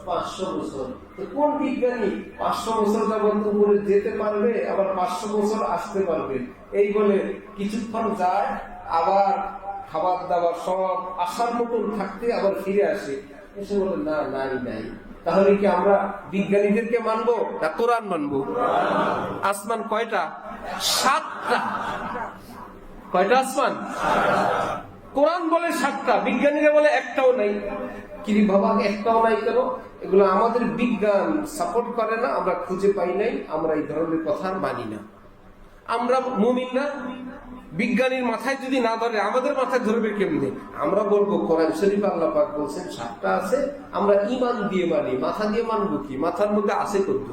500 বছর। কোন বিজ্ঞানী 500 বছর যাবত উপরে যেতে পারবে, আবার 500 বছর আসতে পারবে? এই বলে কিছুক্ষণ যায়, আবার খাবার দাবার সব আসার মতন থাকতে আবার ফিরে আসে, এসে বলে না, নাই নাই। তাহলে কি আমরা বিজ্ঞানীদেরকে মানবো না কোরআন মানবো? আসমান কয়টা? 7টা। কয়টা আসমান? কোরআন বলে 7টা, বিজ্ঞানীরা বলে একটাও নাই। কি বাবা, একটাও নাই কেন? এগুলো আমাদের বিজ্ঞান সাপোর্ট করে না, আমরা খুঁজে পাই নাই, আমরা এই ধরনের কথা মানি না। আমরা মুমিন না? বিজ্ঞানীর মাথায় যদি না ধরে, আমাদের মাথায় ধরবে কেমনে? আমরা বলবো কোরআন শরীফ আল্লাহ পাক বলছেন 7টা আছে, আমরা ঈমান দিয়ে মানি। মাথা দিয়ে মানবো কি? মাথার মধ্যে আছে কত?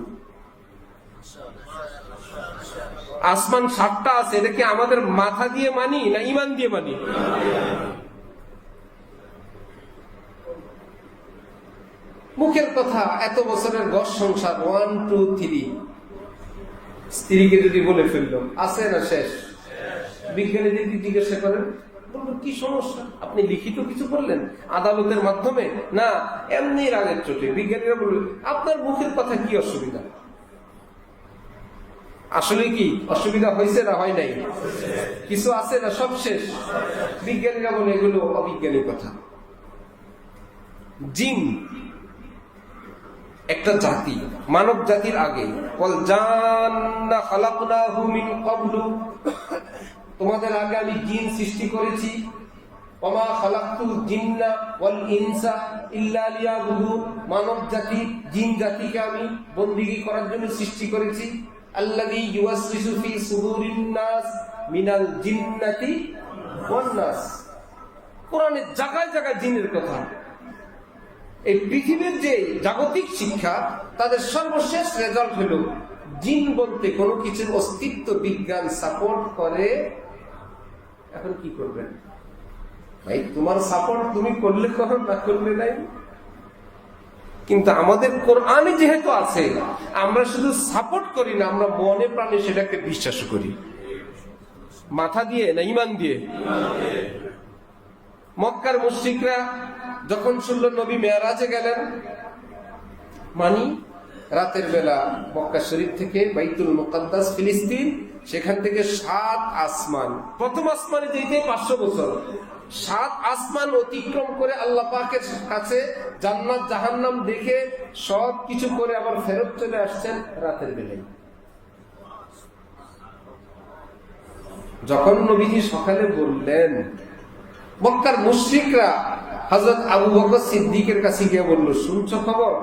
আসমান 7টা আছে, এটা কি আমাদের মাথা দিয়ে মানি না ইমান দিয়ে মানি? মুখের কথা, এত বছরের ঘর সংসার 1 2 3, স্ত্রীকে যদি বলে ফেললো আছে না শেষ। বিজ্ঞানী যদি জিজ্ঞাসা করেন, বলবো কি সমস্যা, আপনি লিখিত কিছু করলেন আদালতের মাধ্যমে না এমনি রাগের চোটে? বিজ্ঞানীরা বলবেন আপনার মুখের কথা কি অসুবিধা? আসলে কি অসুবিধা হয়েছে না হয় নাই? কিছু আছে না সব শেষ? বিজ্ঞানীরা বলে এগুলো অবিজ্ঞানী কথা। জিন একটা জাতি, মানব জাতির আগে, তোমাদের আগে আমি জিন সৃষ্টি করেছি। মানব জাতি জিন জাতিকে আমি বন্দিগি করার জন্য সৃষ্টি করেছি। আল্লাযী ইউওয়াসওয়িসু ফী সুদুরিন নাস মিনাল জিন্নাতি ওয়ান নাস। কোরআনে জায়গায় জায়গায় জিনের কথা। এই পৃথিবীর যে জাগতিক শিক্ষা, তাদের সর্বশেষ রেজাল্ট হলো জিন বলতে কোনো কিছুর অস্তিত্ব বিজ্ঞান সাপোর্ট করে। এখন কি করবেন ভাই? তোমার সাপোর্ট তুমি করলে করো, না করলে নাই। কিন্তু আমাদের কোরআনে যেহেতু আছে, আমরা শুধু সাপোর্ট করি না, আমরা মনে প্রাণে সেটাকে বিশ্বাস করি। মাথা দিয়ে না ইমান দিয়ে? মক্কার মুশরিকরা যখন শুনল নবী মেরাজে গেলেন, মানি রাতের বেলা মক্কা শরীফ থেকে বাইতুল মুকাদ্দাস ফিলিস্তিন, সেখান থেকে 7 আসমান, প্রথম আসমানে যেতে 500 বছর, 7 আসমান অতিক্রম করে আল্লাহ পাকের কাছে জান্নাত জাহান্নাম দেখে সব কিছু করে আবার ফেরত চলে আসছেন রাতের বেলায়। যখন নবীজি সকালে বললেন, মক্কার মুশরিকরা হযরত আবু বকর সিদ্দিকের কাছে গিয়ে বলল, শুনছো খবর?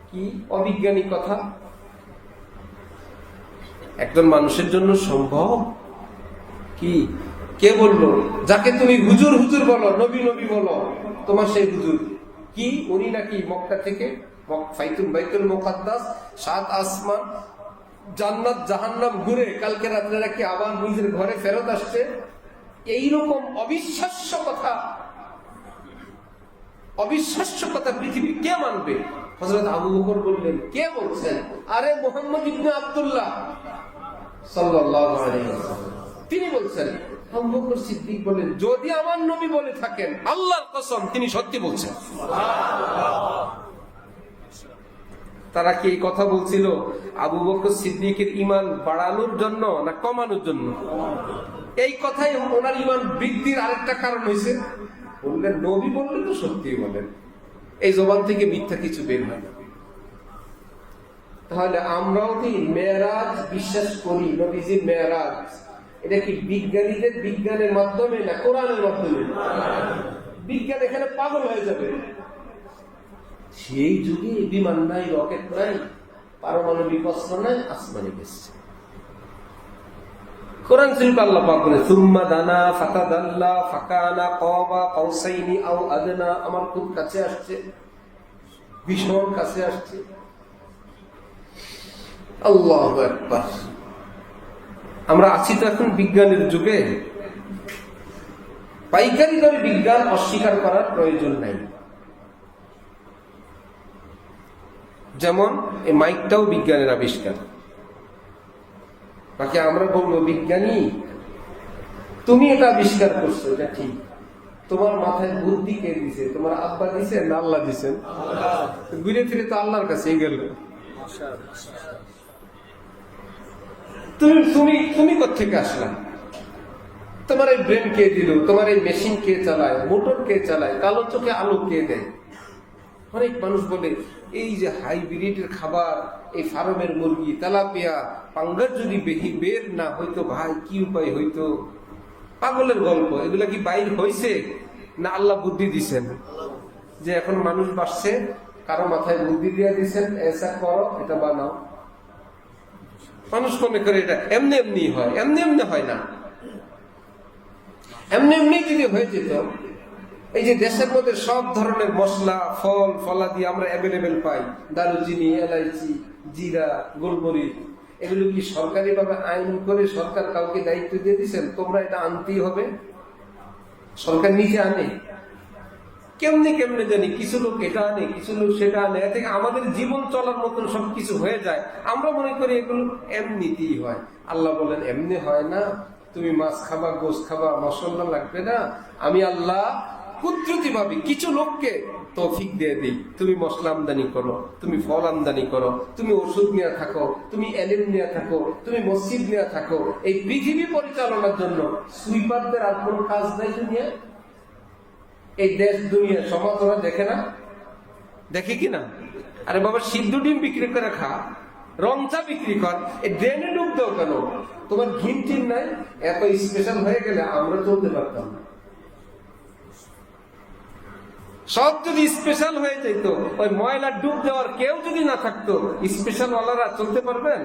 কি অবিজ্ঞানী কথা! একজন মানুষের জন্য সম্ভব? কি কে বললো? যাকে তুমি হুজুর হুজুর বলো, নবী নবী বলো, তোমার সেই হুজুর কি উনি নাকি মক্কা থেকে বাইতুল মুকাদ্দাস 7 আসমান জান্নাত জাহান্নাম ঘুরে কালকে রাত্রে নাকি আবার নিজের ঘরে ফেরত আসছে। এইরকম অবিশ্বাস্য কথা, অবিশ্বাস্য কথা পৃথিবী কে মানবে? হযরত আবু বকর বললেন, কে বলছেন? আরে মুহাম্মদ ইবনে আব্দুল্লাহ সাল্লাল্লাহু আলাইহি ওয়াসাল্লাম, তিনি বলছেন। আবু বকর সিদ্দিক বলেন, যদি আমার নবী বলে থাকেন আল্লাহর কসম তিনি সত্যি বলছেন। তারা কি এই কথা বলছিল আবু বকর সিদ্দিকের ঈমান বাড়ানোর জন্য না কমানোর জন্য? এই কথাই ওনার ঈমান বৃদ্ধির আরেকটা কারণ হয়েছে। বললেন নবী বললে তো সত্যি বলেন, এই জবান থেকে মিথ্যা কিছু বের হয় না। তাহলে আমরাও কি মেরাজ বিশ্বাস করি? নবীজির মেরাজ এটা কি বিজ্ঞানীদের বিজ্ঞানের মাধ্যমে না কোরআনের মাধ্যমে? বিজ্ঞান এখানে পাগল হয়ে যাবে। সেই যুগে বিমান নাই, রকেট নাই, পারমাণবিক অস্ত্র নাই, আসমানে গেছে। কোরআন শরীফ আল্লাহ পাক বলে, সুম্মা দানা ফাতাদাল্লা ফাকানা কাবা কাউসাইনি আও আদনা। আমার খুব কাছে আসছে, ভীষণ কাছে আসছে। আল্লাহু আকবার। আমরা আছি তো এখন বিজ্ঞানের যুগে। পাইকারি দরে বিজ্ঞান অস্বীকার করার প্রয়োজন নাই। যেমন এই মাইকটাও বিজ্ঞানের আবিষ্কার। বাকি আমরা বলবো বিজ্ঞানী তুমি এটা আবিষ্কার করছো, এটা ঠিক। তোমার মাথায় বুদ্ধি কে দিছে? তোমার আব্বা দিছে না আল্লাহ দিছেন? ঘুরে ফিরে তো আল্লাহর কাছেই গেল। তুমি কোত্থেকে আসলাম? তোমার এই ব্রেন কে দিল? তোমার এই মেশিন কে চালায়? মোটর কে চালায়? কালো চোখে আলো কে দেয়? অনেক মানুষ বলে এই যে হাইব্রিডের খাবার, এই ফার্মের মুরগি, তেলাপিয়া, পাঙ্গাস যদি বের না হইতো ভাই কি উপায় হইতো? পাগলের গল্প। এগুলা কি বাইর হইছে না আল্লাহ বুদ্ধি দিছেন? যে এখন মানুষ বাড়ছে, কারো মাথায় বুদ্ধি দিয়ে দিচ্ছেন, এসা করো, এটা বানাও। মানুষ মনে করে এটা এমনি এমনি হয়। এমনি এমনি হয় না। এমনি এমনি যদি হয়ে যেত, এই যে দেশের মধ্যে সব ধরনের মশলা, ফল ফলাদি আমরা অ্যাভেলেবেল পাই, দারুচিনি, এলাইচি, জিরা, গোলমরিচ, এগুলো কি সরকারি ভাবে আইন করে সরকার কাউকে দায়িত্ব দিয়ে দিচ্ছেন তোমরা এটা আনতেই হবে? সরকার নিজে আনে? কেমনে কেমনে জানি, কিছু লোক এটা আনে, কিছু লোক সেটা আনে, এ থেকে আমাদের জীবন চলার মতন সবকিছু হয়ে যায়। আমরা মনে করি এগুলো এমনিতেই হয়। আল্লাহ বলেন এমনি হয় না। তুমি মাছ খাবা, গোশ খাবা, মশলা লাগবে না। আমি আল্লাহ কুদরতি ভাবে কিছু লোককে তৌফিক দিয়ে দিই, তুমি মশলা আমদানি করো, তুমি ফল আমদানি করো, তুমি ওষুধ নিয়ে থাকো, তুমি এলিম নিয়ে থাকো, তুমি মসজিদ নিয়ে থাকো। এই পৃথিবী পরিচালনার জন্য সুইপারদের আর কোনো কাজ নাই দুনিয়া? এই দেশ দুনিয়া সমাজ ওরা দেখে না? দেখে কিনা? আরে বাবা, সিদ্ধ ডিম বিক্রি করে খা, রংচা বিক্রি কর, এই ড্রেনে ডুব দাও কেন? তোমার ঘিন টিন নাই? এত স্পেশাল হয়ে গেলে আমরা চলতে পারতাম না। সব যদি স্পেশাল হয়ে যেত, ওই ময়লা ডুব দেওয়ার কেউ যদি না থাকতো, স্পেশাল ওয়ালারা চলতে পারবেন?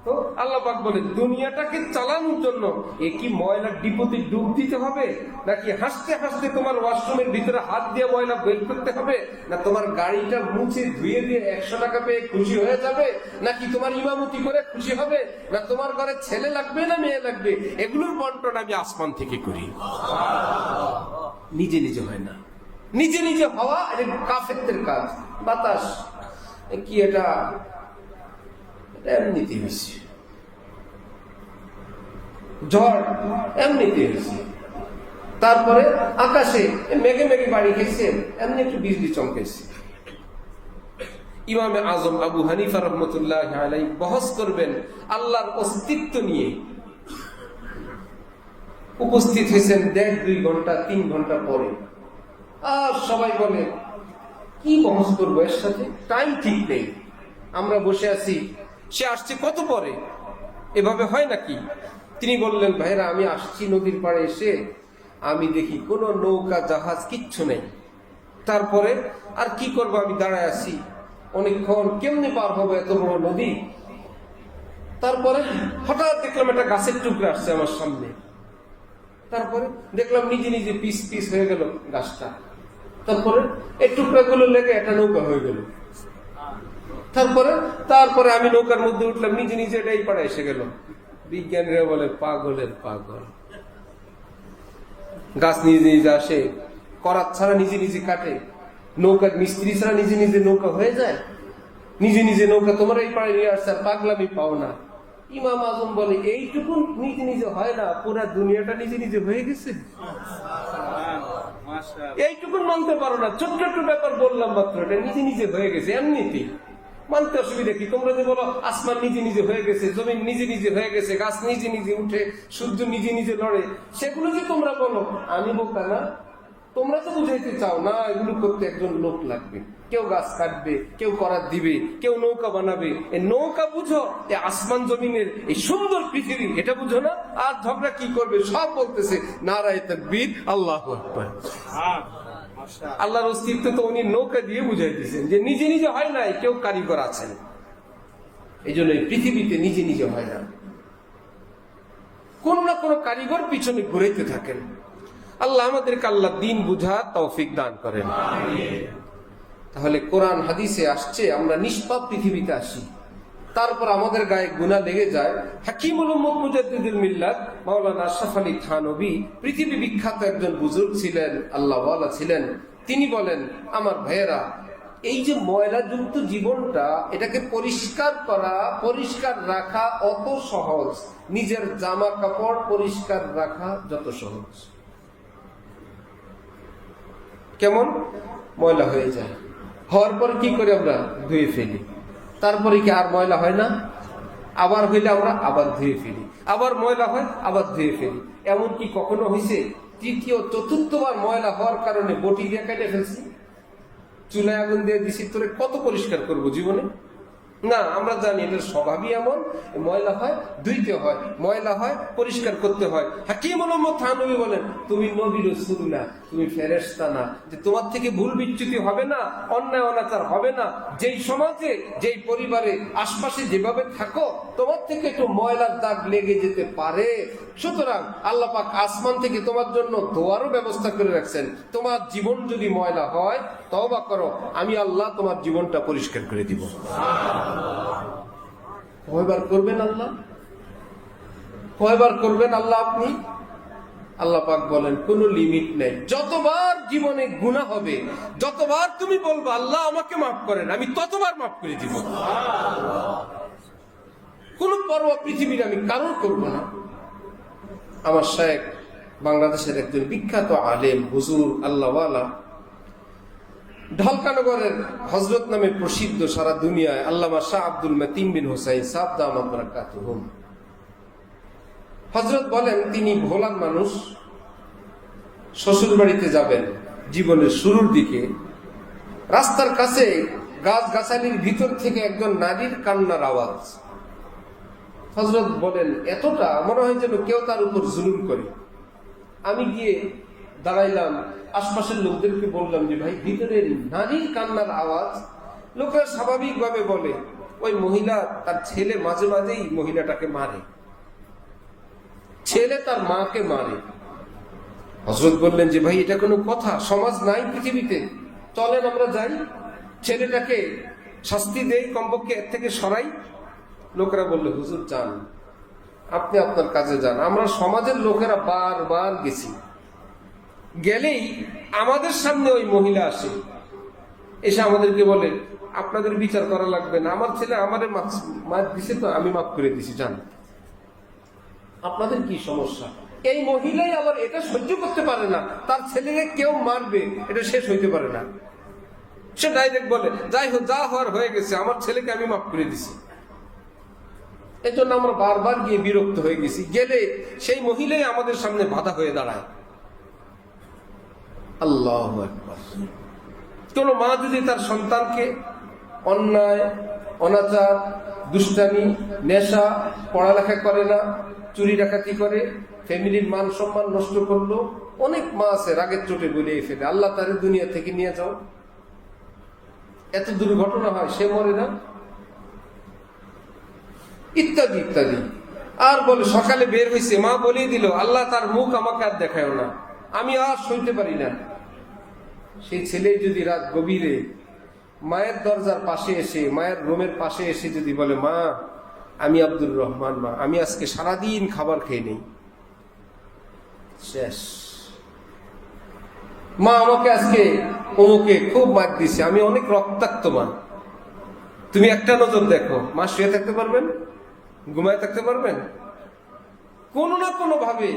তো আল্লাহ পাক বলে দুনিয়াটাকে চালানোর জন্য এ কি ময়লা ডিপোতে ডুব দিতে হবে, নাকি হাসতে হাসতে তোমার ওয়াশরুমের ভিতরে হাত দিয়ে ময়লা বের করতে হবে, না তোমার গাড়িটা মুছে ধুয়ে দিয়ে 100 টাকা পেয়ে খুশি হয়ে যাবে, নাকি তোমার ইমামতি করে খুশি হবে, না তোমার ঘরে ছেলে লাগবে না মেয়ে লাগবে? এগুলোর বন্টন আমি আসমান থেকে করি। নিজে নিজে হয় না। নিজে নিজে হওয়া কাফেরদের কাজ। বাতাস কি এটা এমনিতে হয়েছে, ঝড় এমনিতে হয়েছে, তারপরে আকাশে মেঘে মেঘে বাড়ি খেয়েছে, এমনি একটু বিজলি চমকেছে। ইমামে আজম আবু হানিফা রহমতুল্লাহ আলাইহি বহস করবেন আল্লাহর অস্তিত্ব নিয়ে। উপস্থিত হয়েছেন 1.5-2 ঘন্টা 3 ঘন্টা পরে। আর সবাই বলে কি বহস করবো এর সাথে, টাইম ঠিক নেই, আমরা বসে আছি, সে আসছে কত পরে, এভাবে হয় নাকি? তিনি বললেন ভাইরা, আমি আসছি নদীর পাড়ে, এসে আমি দেখি কোনো নৌকা জাহাজ কিচ্ছু নেই। তারপরে আর কি করবো, আমি দাঁড়ায় আছি অনেকক্ষণ, কেমনে পার হবো এত বড় নদী? তারপরে হঠাৎ দেখলাম একটা গাছের টুকরা আসছে আমার সামনে। তারপরে দেখলাম নিজে নিজে পিস পিস হয়ে গেল গাছটা। তারপরে এই টুকরাগুলো লেগে একটা নৌকা হয়ে গেল। তারপরে আমি নৌকার মধ্যে উঠলাম, নিজে নিজে এটাই পাড়া এসে গেল। বিজ্ঞানীরা বলে পাগলের পাগল। গাছ নিজে নিজে আসে, করাত ছাড়া নিজে নিজে কাটে, নৌকার মিস্ত্রি ছাড়া নিজে নিজে নৌকা হয়ে যায়, নিজে নিজে নৌকা তোমার এই পাড়ে নিয়ে আসছে, আর পাগলামি পাও না। ইমাম আজম বলে এইটুকু নিজে নিজে হয় না, পুরা দুনিয়াটা নিজে নিজে হয়ে গেছে। এইটুকুন মানতে পারো না, ছোট্ট একটু ব্যাপার বললাম মাত্র, এটা নিজে নিজে হয়ে গেছে এমনিতেই। মানতে অসুবিধা কি? তোমরা যে বলো আসমান নিজে নিজে হয়ে গেছে, জমিন নিজে নিজে হয়ে গেছে, গাছ নিজে নিজে উঠে, সূর্য নিজে নিজে লড়ে, সেগুলো যে তোমরা বলো, আমি বোকা না? তোমরা তো বুঝাইতে চাও না এগুলো করতে একজন লোক লাগবে, কেউ গাছ কাটবে, কেউ করার দিবে, কেউ নৌকা বানাবে। এই নৌকা বুঝো, এই আসমান জমিনের এই সুন্দর পৃথিবী, এটা বুঝো না? আর ঝগড়া কি করবে? সব বলতেছে নারায়ে তাকবীর, আল্লাহু আকবার। আল্লাহর অস্তিত্ব তো উনি নৌকা দিয়ে বুঝাই দিয়েছেন যে নিজে নিজে হয় নাই, কেউ কারিগর আছেন। এই জন্য পৃথিবীতে নিজে নিজে হয় না, কোন না কোন কারিগর পিছনে ঘুরাইতে থাকেন। আল্লাহ আমাদেরকে আল্লাহ দিন বুঝা তৌফিক দান করেন। তাহলে কোরআন হাদিসে আসছে আমরা নিষ্পাপ পৃথিবীতে আসি, তারপর আমাদের গায়ে গুনাহ লেগে যায়। হাকিমুল উম্মত মুজাদ্দিদুল মিল্লাত মাওলানা আশরাফ আলী থানভী পৃথিবী বিখ্যাত একজন বুজুর্গ ছিলেন, আল্লাহওয়ালা ছিলেন। তিনি বলেন, আমার ভাইয়েরা, এই যে ময়লাযুক্ত জীবনটা, এটাকে পরিষ্কার করা, পরিষ্কার রাখা অত সহজ, নিজের জামা কাপড় পরিষ্কার রাখা যত সহজ। কেমন ময়লা হয়ে যায়, হওয়ার পর কি করে আমরা ধুয়ে ফেলি, তারপরে কি আর ময়লা হয় না? আবার হইলে আমরা আবার ধুয়ে ফেলি, আবার ময়লা হয় আবার ধুয়ে ফেলি। এমন কি কখনো হয়েছে তৃতীয় চতুর্থবার ময়লা হওয়ার কারণে বটি দিয়ে কেটে ফেলছি, চুলায় আগুন দিয়ে দিছি, তোরে কত পরিষ্কার করবো জীবনে? না, আমরা জানি এটার স্বভাবই এমন, ময়লা হয় ধুইতে হয়, ময়লা হয় পরিষ্কার করতে হয়। হাকিমুল উম্মত থানভী বলেন, তুমি নবী রাসূল না, তুমি ফেরেশতা না, যে তোমার থেকে ভুল বিচ্যুতি হবে না, অন্যায় অনাচার হবে না। যেই সমাজে, যেই পরিবারে, আশপাশে যেভাবে থাকো, তোমার থেকে একটু ময়লার দাগ লেগে যেতে পারে। সুতরাং আল্লাহ পাক আসমান থেকে তোমার জন্য দোয়ারও ব্যবস্থা করে রাখছেন। তোমার জীবন যদি ময়লা হয়, তওবা করো, আমি আল্লাহ তোমার জীবনটা পরিষ্কার করে দিব। কয়বার করবেন আল্লাহ? কয়বার করবেন আল্লাহ আপনি? আল্লাহ পাক বলেন কোনো লিমিট নেই। যতবার জীবনে গুনাহ হবে, যতবার তুমি বলবা আল্লাহ আমাকে মাফ করেন, আমি ততবার মাফ করে দিব। কোন পরোয়া পৃথিবীর আমি কারণ করব না। আমার শায়েখ বাংলাদেশের একজন বিখ্যাত আলেম, হুজুর, আল্লাহওয়ালা, ঢালকানগরের হযরত নামে প্রসিদ্ধ সারা দুনিয়ায়, আল্লামা শাহ আব্দুল মতিন বিন হুসাইন সাহেব দামাত বারাকাতুহুম। হযরত বলেন তিনি ভোলার মানুষ, শ্বশুর বাড়িতে যাবেন জীবনের শুরুর দিকে, রাস্তার কাছে গাছ গাছালির ভিতর থেকে একজন নারীর কান্নার আওয়াজ। হযরত বলেন এতটা মনে হয় যেন কেউ তার উপর জুলুম করে। আমি গিয়ে দাঁড়াইলাম, আশপাশের লোকদেরকে বললাম যে ভাই ভিতরে নারীর কান্নার আওয়াজ। লোকেরা স্বাভাবিকভাবে বলে ওই মহিলা তার ছেলে মাঝে মাঝেই মহিলাটাকে মারে, ছেলে তার মাকে মারে। হযরত বললেন যে ভাই এটা কোনো কথা? সমাজ নাই পৃথিবীতে, চলেন আমরা যাই, ছেলেটাকে শাস্তি দেই, কমপক্ষে এর থেকে সরাই। লোকেরা বললে হুজুর যান, আপনি আপনার কাজে যান। আমরা সমাজের লোকেরা বারবার গেছি, গেলেই আমাদের সামনে ওই মহিলা আসে, এসে আমাদেরকে বলে আপনাদের বিচার করা লাগবে না, আমার ছেলে আমাদের মার দিছে তো আমি মাফ করে দিছি, যান, আপনাদের কি সমস্যা? এই মহিলাই আবার এটা সহ্য করতে পারে না তার ছেলেকে কেউ মারবে, এটা শেষ হইতে পারে না। সে ডাইরেক্ট বলে যাই হোক, যা হওয়ার হয়ে গেছে, আমার ছেলেকে আমি মাফ করে দিছি। এই জন্য আমরা বারবার গিয়ে বিরক্ত হয়ে গেছি, গেলে সেই মহিলাই আমাদের সামনে বাধা হয়ে দাঁড়ায়। আল্লাহু আকবার। কোন মা যদি তার সন্তানকে অন্যায়, অনাচার, দুষ্টামি, নেশা, পড়ালেখা করে না, চুরি ডাকাতি করে, ফ্যামিলির মান সম্মান নষ্ট করলো, অনেক মা আছে রাগের চোটে বলিয়ে ফেলে আল্লাহ তারে দুনিয়া থেকে নিয়ে যাও, এত দুর্ঘটনা হয়, সে মরে না, ইত্যাদি ইত্যাদি। আর বলে সকালে বের হয়েছে, মা বলেই দিল আল্লাহ তার মুখ আমাকে আর দেখায় না, আমি আর সইতে পারি না। সেই ছেলে যদি রাত গভীরে মায়ের দরজার পাশে এসে, মায়ের রুমের পাশে এসে যদি বলে মা আমি আব্দুর রহমান, মা আমি আজকে সারাদিন খাবার খেয়ে নেই, শেষ। মা আমাকে আজকে অমুকে খুব মার দিছে, আমি অনেক রক্তাক্ত মা, তুমি একটা নজর দেখো। মা শুয়ে থাকতে পারবেন? ঘুমায় থাকতে পারবেন? কোনো না কোনো ভাবে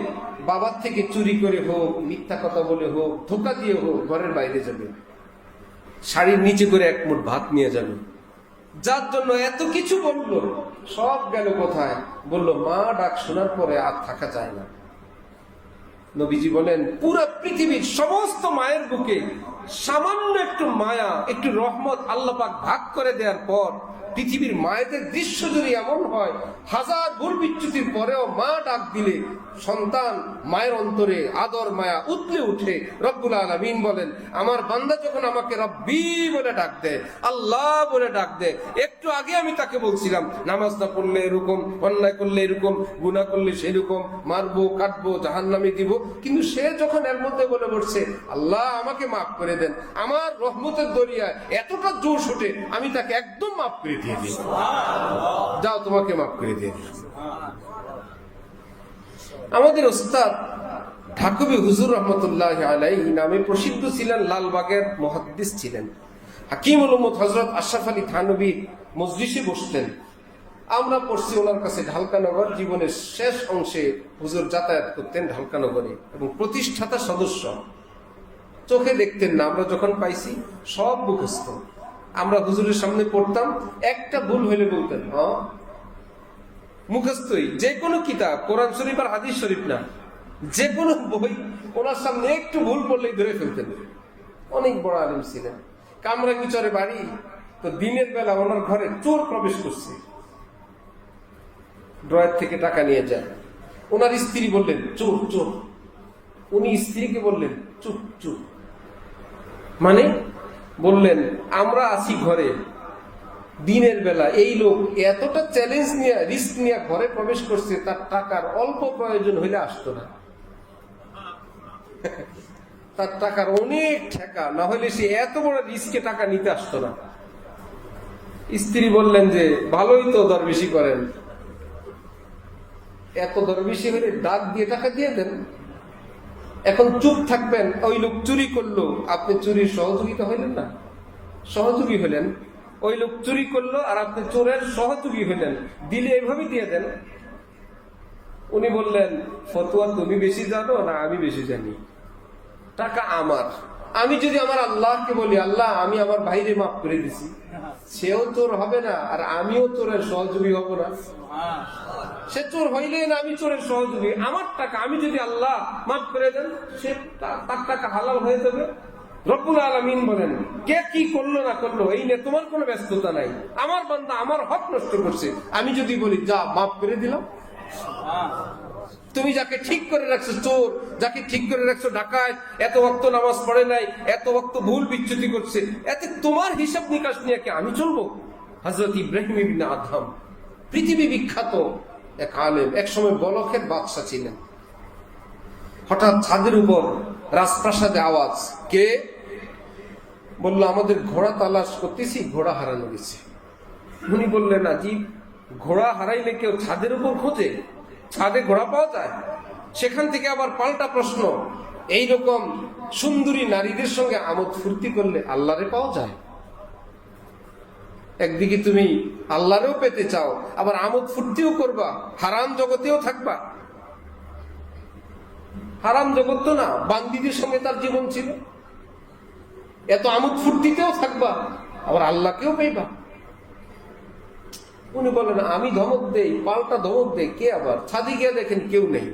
বাবার থেকে চুরি করে হোক, মিথ্যা কথা বলে হোক, ধোকা দিয়ে হোক ঘরের বাইরে যাবে, শাড়ির নিচে করে এক মুঠ ভাত নিয়ে যাবে। যার জন্য এত কিছু বললো, সব গেল কোথায়? বললো মা ডাক শোনার পরে আর থাকা যায় না। নবীজি বলেন পুরো পৃথিবীর সমস্ত মায়ের বুকে সামান্য একটু মায়া, একটু রহমত আল্লাহ পাক ভাগ করে দেওয়ার পর পৃথিবীর মায়েদের দৃশ্য যদি এমন হয়, হাজার ভুল বিচ্যুতির পরেও মা ডাক দিলে সন্তান মায়ের অন্তরে আদর মায়া উতলে উঠে। রব্বুল আলামিন বলেন আমার বান্দা যখন আমাকে রব্বি বলে ডাক দেয়, আল্লাহ বলে ডাক দেয়, একটু আগে আমি তাকে বলছিলাম নামাজ না পড়লে এরকম, অন্যায় করলে এরকম, গুনাহ করলে সেরকম, মারবো, কাটবো, জাহান্নামে দিব, কিন্তু সে যখন এর মধ্যে বলে বলছে আল্লাহ আমাকে মাফ করে দেন, আমার রহমতের দরিয়ায় এতটা জোশ ওঠে আমি তাকে একদম মাফ করে দিয়ে দিই, যাও তোমাকে মাফ করে দিয়ে দিই। আমাদের ওস্তাদ ঢাকুবি হুজুর রহমতুল্লাহ আলাইহি নামে প্রসিদ্ধ ছিলেন, লালবাগের মুহাদ্দিস ছিলেন। হাকিমুল উম্মত হযরত আশরাফ আলী থানভী মজলিসে বসতেন, আমরা পড়ছি ওনার কাছে ঢালকানগর। জীবনের শেষ অংশে হুজুর যাতায়াত করতেন ঢালকানগরে এবং প্রতিষ্ঠাতা সদস্য, চোখে দেখতেন না, আমরা যখন পাইছি সব মুখস্থ। আমরা হুজুরের সামনে পড়তাম, একটা ভুল হইলে বলতেন হ্যাঁ মুখস্থই, যে কোনো কিতাব, কোরআন শরীফ আর হাদিস শরীফ না, যে কোনো বই ওনার সামনে একটু ভুল পড়লেই ধরে ফেলতেন। অনেক বড় আলেম ছিলেন। কামরাঙ্গীচরে বাড়ি, তো দিনের বেলা ওনার ঘরে চোর প্রবেশ করছে, ড্রয়ার থেকে টাকা নিয়ে যায়। ওনার স্ত্রী বললেন চোর চোর, উনি স্ত্রীকে বললেন চুপ চুপ, মানে বললেন আমরা আছি ঘরে, দিনের বেলা এই লোক এতটা চ্যালেঞ্জ নিয়ে, রিস্ক নিয়ে ঘরে প্রবেশ করছে, তার টাকার অল্প প্রয়োজন হইলে আসতো না, তার টাকার অনেক ঠেকা, না হলে সে এত বড় রিস্কে টাকা নিতে আসতো না। স্ত্রী বললেন যে ভালোই তো দরবেশি করেন, এত দরবেশি হলে ডাক দিয়ে টাকা দিয়ে দেন। এখন চুপ থাকবেন, ওই লোক চুরি করলো, আপনি চুরির সহযোগিতা হইলেন না, সহযোগী হলেন। ওই লোক চুরি করলো আর আপনি চোরের সহযোগী হলেন, দিলে এইভাবে দিয়ে দেন। উনি বললেন, ফতোয়া তুমি বেশি জানো না আমি বেশি জানি? টাকা আমার, আমি যদি আমার আল্লাহকে বলি আল্লাহ আমি আমার ভাইরে মাফ করে দিছি, সেও চোর হবে না আর আমিও চোরের সহযোগী হব না? সে চোর হইলেই না আমি চোরের সহযোগী। আমার টাকা আমি যদি আল্লাহ মাফ করে দেন, সে তার টাকা হালাল হয়ে যাবে। রব্বুল আলামিন বলেন, কে কি করলো না করলো এই নিয়ে তোমার কোনো ব্যস্ততা নাই। আমার বান্দা আমার হক নষ্ট করছে, আমি যদি বলি যা মাফ করে দিলাম। তুমি যাকে ঠিক করে রাখছো চোর, যাকে ঠিক করে রাখছো ডাকাত, এত ওয়াক্ত নামাজ পড়ে নাই, এত ওয়াক্ত ভুল বিচ্যুতি করছে, এতে তোমার হিসাব নিকাশ নিয়ে কি আমি চলবো? হযরত ইব্রাহিম ইবনে আদহাম পৃথিবী বিখ্যাত এক আলেম, এক সময় বলখের বাদশা ছিলেন। হঠাৎ ছাদের উপর রাজপ্রাসাদে আওয়াজ, কে? বলল আমাদের ঘোড়া তালাশ করতেছি, ঘোড়া হারানো গেছে। উনি বললেন আজি, ঘোড়া হারাইলে কেউ ছাদের উপর খোঁজে? ছাদে ঘোড়া পাওয়া যায়? সেখান থেকে আবার পাল্টা প্রশ্ন, এইরকম সুন্দরী নারীদের সঙ্গে আমোদ ফুর্তি করলে আল্লাহরে পাওয়া যায়? একদিকে তুমি আল্লাহরেও পেতে চাও, আবার আমোদ ফুর্তিও করবা, হারাম জগতেও থাকবা। হারাম জগৎ তো না, বান্দিদের সঙ্গে তার জীবন ছিল, এত আমোদ ফুর্তিতেও থাকবা, আবার আল্লাহকেও পাইবা। উনি বলেন আমি ধমক দেই, পাল্টা ধমক দেই, কে? আবার ছাদে গিয়ে দেখেন কেউ নেই।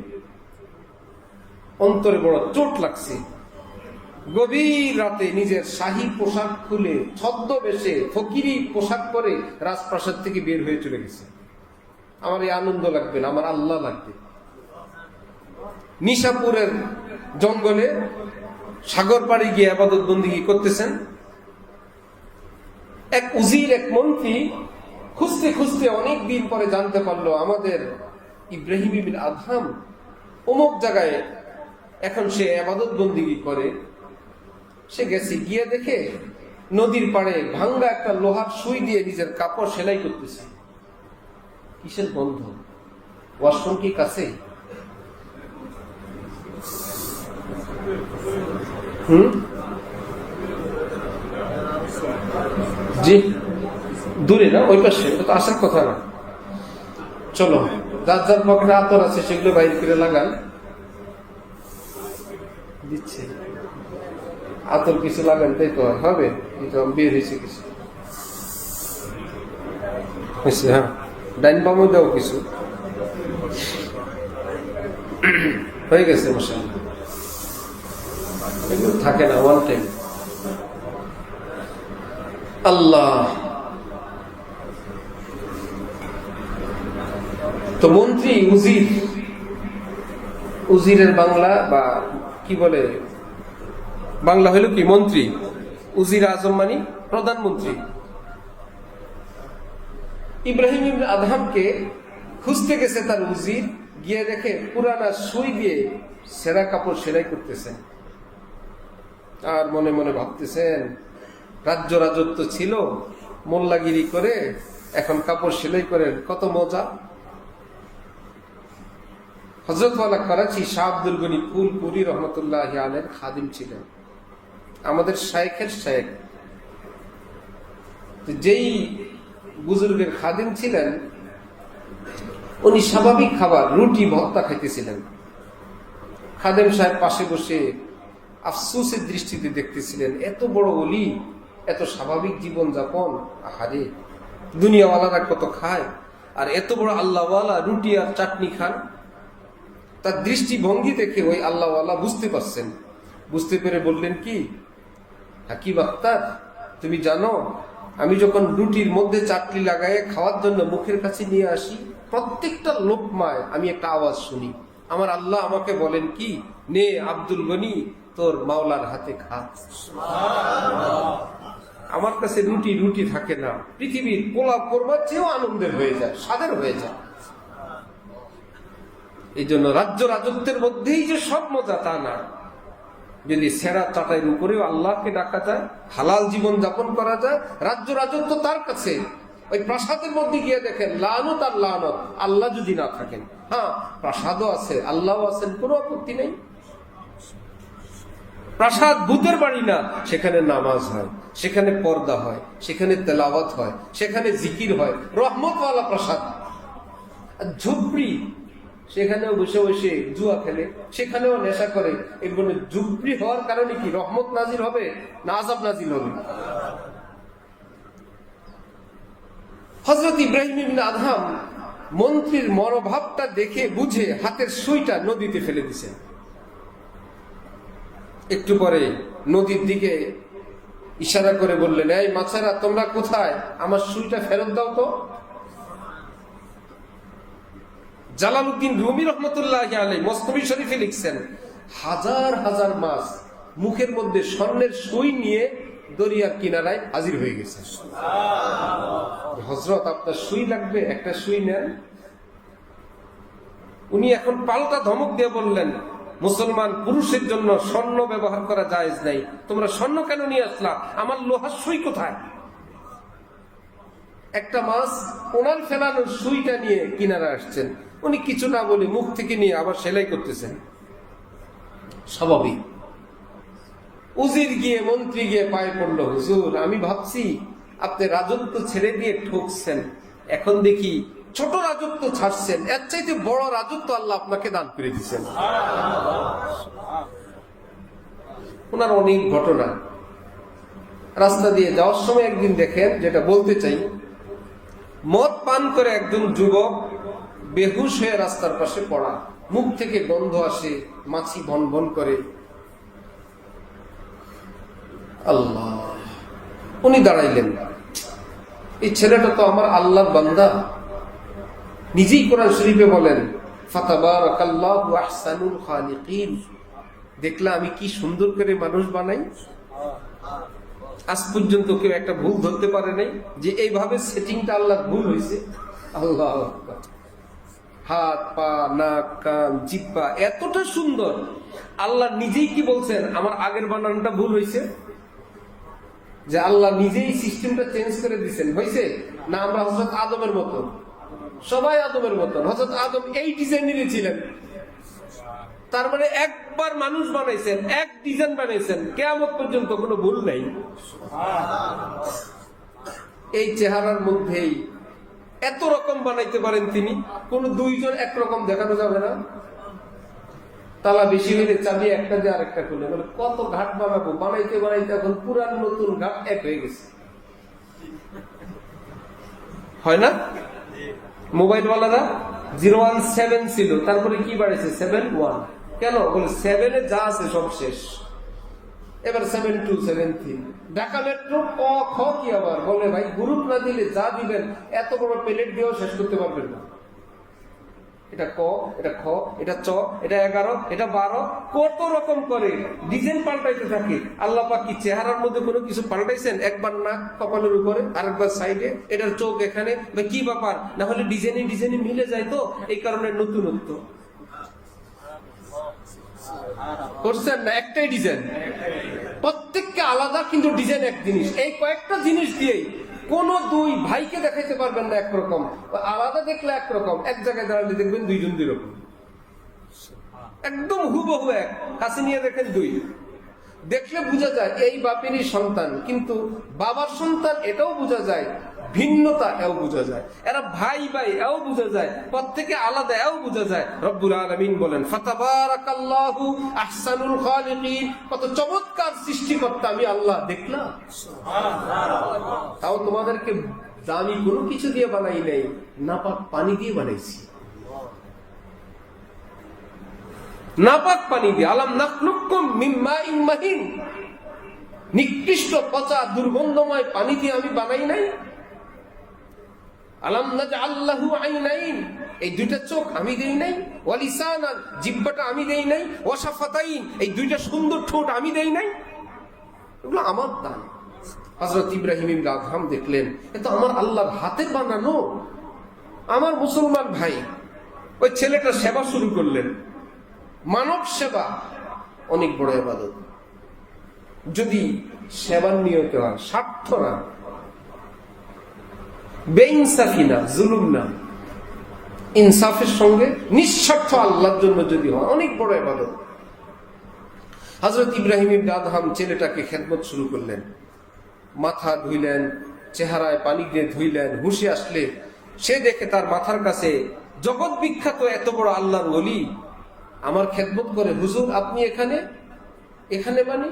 অন্তরে বড় চোট লাগছে। গভীর রাতে নিজের শাহী পোশাক খুলে ছদ্মবেশে ফকিরি পোশাক পরে রাজপ্রাসাদ থেকে বের হয়ে চলে গেছে। আমার এই আনন্দ লাগবে না, আমার আল্লাহ লাগবে। নিশাপুরের জঙ্গলে সাগর পাড়ি গিয়ে ইবাদত বন্দেগী করতেছেন। এক উজির, এক মন্ত্রী খুঁজতে খুঁজতে অনেক দিন পরে জানতে পারলো আমাদের ইব্রাহিম ইবনে আদহাম অমুক জায়গায় এখন সে ইবাদত বন্দেগী করে। সে গেছে, গিয়ে দেখে নদীর পাড়ে ভাঙ্গা একটা লোহার সুই দিয়ে নিজের কাপড় সেলাই করতেছে। কিসের বন্ধ? ওয়াশরুম কি কাছে? জি দূরে না, ওই পাশে, তো আসার কথা না। চলো, যার যার পকেটে আতর আছে সেগুলো বাইরে করে লাগান। দিচ্ছে আতর কিছু লাগান, তাই তো হবে। এটা বের হয়েছে কিছু হয়েছে, হ্যাঁ ডাইন বামও দাও কিছু হয়ে গেছে। মশা এগুলো থাকে না, ওয়ান টাইম। আল্লাহ। তো মন্ত্রী উজির, উজিরের বাংলা বা কি বলে, বাংলা হইল কি মন্ত্রী, উজির আজম মানে প্রধানমন্ত্রী। ইব্রাহিম ইবনে আদহামকে খুঁজতে গেছে তার উজির, গিয়ে দেখে পুরানা সুই দিয়ে সেরা কাপড় সেলাই করতেছেন। আর মনে মনে ভাবতেছেন রাজ্য রাজত্ব ছিল, মোল্লাগিরি করে এখন কাপড় সেলাই করেন, কত মজা। হযরতওয়ালা করাচি শাহ আব্দুল গনি ফুলপুরি রহমতুল্লাহ আলাইহির খাদিম ছিলেন, আমাদের শায়েখের শায়েখ। যেই বুজুর্গের খাদিম ছিলেন, উনি স্বাভাবিক খাবার রুটি ভর্তা খাইতেছিলেন। খাদেম সাহেব পাশে বসে আফসোসের দৃষ্টিতে দেখতেছিলেন, এত বড় ওলি, এত স্বাভাবিক জীবন যাপন, আহারে দুনিয়াওয়ালারা কত খায়, আর এত বড় আল্লাহওয়ালা রুটি আর চাটনি খান। তার দৃষ্টিভঙ্গি দেখে ওই আল্লাহওয়ালা বুঝতে পারছেন। বুঝতে পেরে বললেন, কি হাকিম আখতার, তুমি জানো আমি যখন রুটির মধ্যে চাটনি লাগায় খাওয়ার জন্য মুখের কাছে নিয়ে আসি, প্রত্যেকটা লোকমায় আমি একটা আওয়াজ শুনি, আমার আল্লাহ আমাকে বলেন কি, নে আব্দুল গনি তোর মাওলার হাতে খা। আমার কাছে রুটি রুটি থাকে না, পৃথিবীর পোলাও কোরমার চেয়েও আনন্দের হয়ে যায়, স্বাদের হয়ে যায়। এই জন্য রাজ্য রাজত্বের মধ্যেই যে সব মজা তা না। যদি সেরা চাটাইয়ের উপরেও আল্লাহকে ডাকা যায়, হালাল জীবন যাপন করা যায়, রাজ্য রাজত্ব তার কাছে, ওই প্রাসাদের মধ্যে গিয়ে দেখেন লানত আর লানত, আল্লাহ যদি না থাকেন। হ্যাঁ, প্রাসাদও আছে, আল্লাহও আছেন, কোনো আপত্তি নেই। প্রাসাদ ভূতের বাড়ি না, সেখানে নামাজ হয়, সেখানে পর্দা হয়, সেখানে তেলাওয়াত হয়, সেখানে জিকির হয়, রহমতওয়ালা প্রাসাদ। ঝুপড়ি, সেখানেও বসে বসে জুয়া খেলে, সেখানেও নেশা করে। এগুলো ঝুপড়ি হওয়ার কারণে কি রহমত নাজিল হবে না আযাব নাজিল হবে? হযরত ইব্রাহিম ইবনে আদহাম মন্ত্রীর মনোভাবটা দেখে বুঝে হাতের সুইটা নদীতে ফেলে দিয়েছেন। একটু পরে নদীর দিকে ইশারা করে বললেন, এই মাছেরা তোমরা কোথায়, আমার সুইটা ফেরত দাও তো। জালালউদ্দিন রুমি রহমতুল্লাহি আলাইহি মসনবী শরীফে লিখছেন, হাজার হাজার মাছ মুখের মধ্যে স্বর্ণের সুই নিয়ে দরিয়ার কিনারায় হাজির হয়ে গেছে। হযরত, আপনার সুই লাগবে, একটা সুই নেন। উনি এখন পাল্টা ধমক দিয়ে বললেন, মুসলমান পুরুষের জন্য স্বর্ণ ব্যবহার করা জায়েজ নাই, তোমরা স্বর্ণ কেন নিয়ে আসলা, আমার লোহার সুই কোথায়? একটা মাছ ওনার ফেলানো সুইটা নিয়ে কিনারা আসছেন, উনি কিছু না বলে মুখ থেকে নিয়ে আবার সেলাই করতেছেন। স্বাভাবিক। উজির গিয়ে, মন্ত্রী গিয়ে পায়ে পড়লো, হুজুর আমি ভাবছি আপনি রাজত্ব ছেড়ে দিয়ে ঠকছেন, এখন দেখি ছোট রাজত্ব ছাড়ছেন, এর চাইতে বড় রাজত্ব আল্লাহ আপনাকে দান করে দিচ্ছেন। ওনার অনেক ঘটনা। রাস্তা দিয়ে যাওয়ার সময় একদিন দেখেন, যেটা বলতে চাই, মদ পান করে একজন যুবক বেহুশ হয়ে রাস্তার পাশে পড়া, মুখ থেকে গন্ধ আসে, মাছি ভন ভন করে। আল্লাহ, উনি দাঁড়াইলেন, এই ছেলেটা তো আমার আল্লাহর বান্দা। নিজেই কোরআন শরীফে বলেন, ফাতাবারাকাল্লাহু আহসানুল খালিকিন, দেখলা আমি কি সুন্দর করে মানুষ বানাই। আজ পর্যন্ত কেউ একটা ভুল ধরতে পারে নাই যে এইভাবে সেটিংটা আল্লাহর ভুল হয়েছে। আল্লাহ, হাত, পা, নাক, কান, জিহ্বা এতটা সুন্দর, আল্লাহ নিজেই কি বলছেন, আমার আগের বানানটা ভুল হয়েছে। যে আল্লাহ নিজেই সিস্টেমটা চেঞ্জ করে দিচ্ছেন, হয়েছে না? আমরা হযরত আদমের মতো, সবাই আদমের মতন। হযরত আদম এই ডিজাইনেরই ছিলেন, তার মানে একবার মানুষ বানাইছেন, এক ডিজাইন বানাইছেন, কিয়ামত পর্যন্ত কোনো ভুল নাই। এই চেহারার মধ্যেই এত রকম বানাইতে পারেন তিনি, কোন দুইজন একরকম দেখানো যাবে না। তালা বেশি হইলে চাবি একটা দিয়ে আরেকটা খুলে, মানে কত ঘাট বানাবো, বানাইতে বানাইতে এখন পুরান নতুন ঘাট এক হয়ে গেছে, হয় না? মোবাইলওয়ালারা 017 ছিল, তারপরে কি বাড়াইছে 71, কেন? বলে 7 এ যা আছে সব শেষ, এবার 72, 73। ঢাকা মেট্রো ক খ কি আবার বলে, ভাই গ্রুপ না দিলে যা দিবেন এত বড় প্লেট দিয়েও শেষ করতে পারবেন না। এটা ক, এটা খ, এটা চ, এটা 11, এটা 12, কত রকম করে ডিজাইন পাল্টাইতে থাকে। আল্লাহ পাক কি চেহারার মধ্যে কোনো কিছু পাল্টাইছেন? একবার নাক কপালের উপরে, আরেকবার সাইডে, এটার চোখ এখানে, বা কি ব্যাপার? না হলে ডিজাইনে মিলে যায়, তো এই কারণে নতুনত্ব করছেন না। একটাই ডিজাইন, প্রত্যেককে আলাদা, কিন্তু ডিজাইন এক জিনিস। এই কয়েকটা জিনিস দিয়েই কোন দুই ভাইকে দেখাইতে পারবেন না একরকম, আলাদা দেখলে একরকম, এক জায়গায় দাঁড়ালে দেখবেন দুইজন দুই রকম, একদম হুবহু এক। কাছে নিয়ে দেখেন দুই, দেখলে বোঝা যায় এই বাপেরই সন্তান, কিন্তু বাবার সন্তান এটাও বোঝা যায়, ভিন্নতা এও বোঝা যায়, এরা ভাই ভাই এও বোঝা যায়, প্রত্যেকে আলাদা এও বোঝা যায়। রব্বুল আলামিন বলেন, ফাতাবারাকাল্লাহু আহসানুল খালিকিন, কত চমৎকার সৃষ্টিকর্তা আমি আল্লাহ দেখলাম। তাও তোমাদেরকে দামি কোনো কিছু দিয়ে বানাই নাই, নাপাক পানি দিয়ে বানাইছি, নাপাক পানি দিয়ে। আলাম নাখলুকুম মিন মাইন মাহিন, নিকৃষ্ট পচা দুর্গন্ধময় পানি দিয়ে আমি বানাই নাই। আলাম নাজআল লাহু আইনাইন, এই দুইটা চোখ আমি দেই নাই। ওয়া লিসানান, জিহ্বাটা আমি দেই নাই। ওয়া শাফাতাইন, এই দুইটা সুন্দর ঠোঁট আমি দেই নাই। এগুলো আমার দান। হযরত ইব্রাহিম ইবনে আদহাম দেখলেন, এ তো আমার আল্লাহর হাতের বানানো। আমার মুসলমান ভাই, ওই ছেলেটা সেবা শুরু করলেন। মানব সেবা অনেক বড় ইবাদত, যদি সেবার নিয়ত হয়, স্বার্থ না। বেইনসাফি না, জুলুম না, ইনসাফের সঙ্গে নিঃস্বার্থ আল্লাহর জন্য যদি হয়, অনেক বড় ইবাদত। হযরত ইব্রাহিম ইবনে আদহাম ছেলেটাকে খেদমত শুরু করলেন, মাথা ধুইলেন, চেহারায় পানি দিয়ে ধুইলেন। হুঁশে আসলে সে দেখে তার মাথার কাছে জগৎ বিখ্যাত এত বড় আল্লাহর ওলি আমার খেদমত করে। হুজুর, আপনি এখানে? এখানে মানে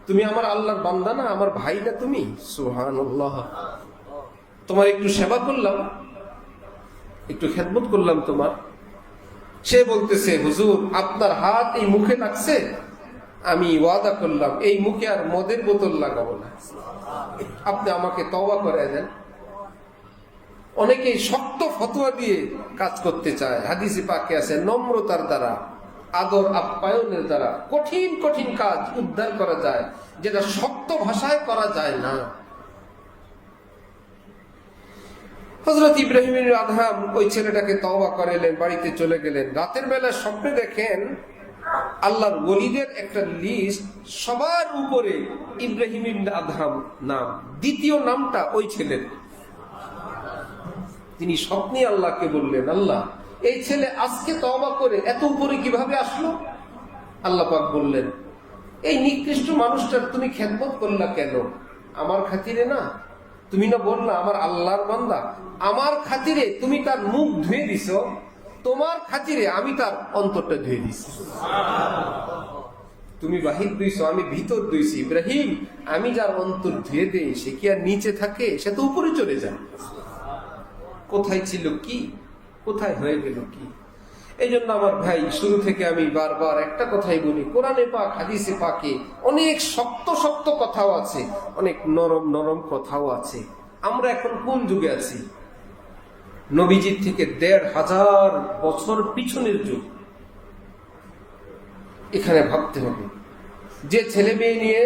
তুমি আমার আল্লাহর বান্দা না, আমার ভাই না তুমি? সুবহানাল্লাহ। তোমার একটু সেবা করলাম, একটু খেদমত করলাম তোমার। সে বলতেছে, হুজুর আপনার হাত এই মুখে লাগছে, আমি ওয়াদা করলাম এই মুখে আর মদের বোতল লাগাবো না, আপনি আমাকে তওবা করে দেন। অনেকেই শক্ত ফতোয়া দিয়ে কাজ করতে চায়। হাদিসে পাকে আছে নম্রতার দ্বারা, আদর আপ্যায়নের দ্বারা কঠিন কঠিন কাজ উদ্ধার করা যায়, যেটা শক্ত ভাষায় করা যায় না। হযরত ইব্রাহিম ইবনে আদহাম ওই ছেলেটাকে তওবা করালেন, বাড়িতে চলে গেলেন। রাতের বেলা স্বপ্নে দেখেন আল্লাহর ওলিদের একটা লিস্ট, সবার উপরে ইব্রাহিম ইবনে আদহাম নাম, দ্বিতীয় নামটা ওই ছেলের। তিনি স্বপ্নে আল্লাহকে বললেন, আল্লাহ এই ছেলে আজকে তওবা করে এত উপরে কিভাবে আসলো? আল্লাহ পাক বললেন, এই নিকৃষ্ট মানুষটার তুমি খেদমত করলা কেন? আমার খাতিরে না? তুমি না বললা আমার আল্লাহর বান্দা? আমার খাতিরে তুমি তার মুখ ধুয়ে দিছ, তোমার খাতিরে আমি তার অন্তরটা ধুয়ে দিছি। তুমি বাহির ধুইছ, আমি ভিতর ধুইছি। ইব্রাহিম, আমি যার অন্তর ধুয়ে দেই সে কি আর নিচে থাকে? সে তো উপরে চলে যায়। কোথায় ছিল কি, কোথায় হয়ে গেল কি? এই জন্য আমার ভাই, শুরু থেকে আমি বারবার একটা কথাই বলি, কোরআনে পাক হাদিসে পাকে অনেক শক্ত শক্ত কথাও আছে, অনেক নরম নরম কথাও আছে। আমরা এখন কোন যুগে আছি? নবীজির থেকে ১৫০০ বছর পিছনের যুগ। এখানে ভাবতে হবে, যে ছেলে মেয়ে নিয়ে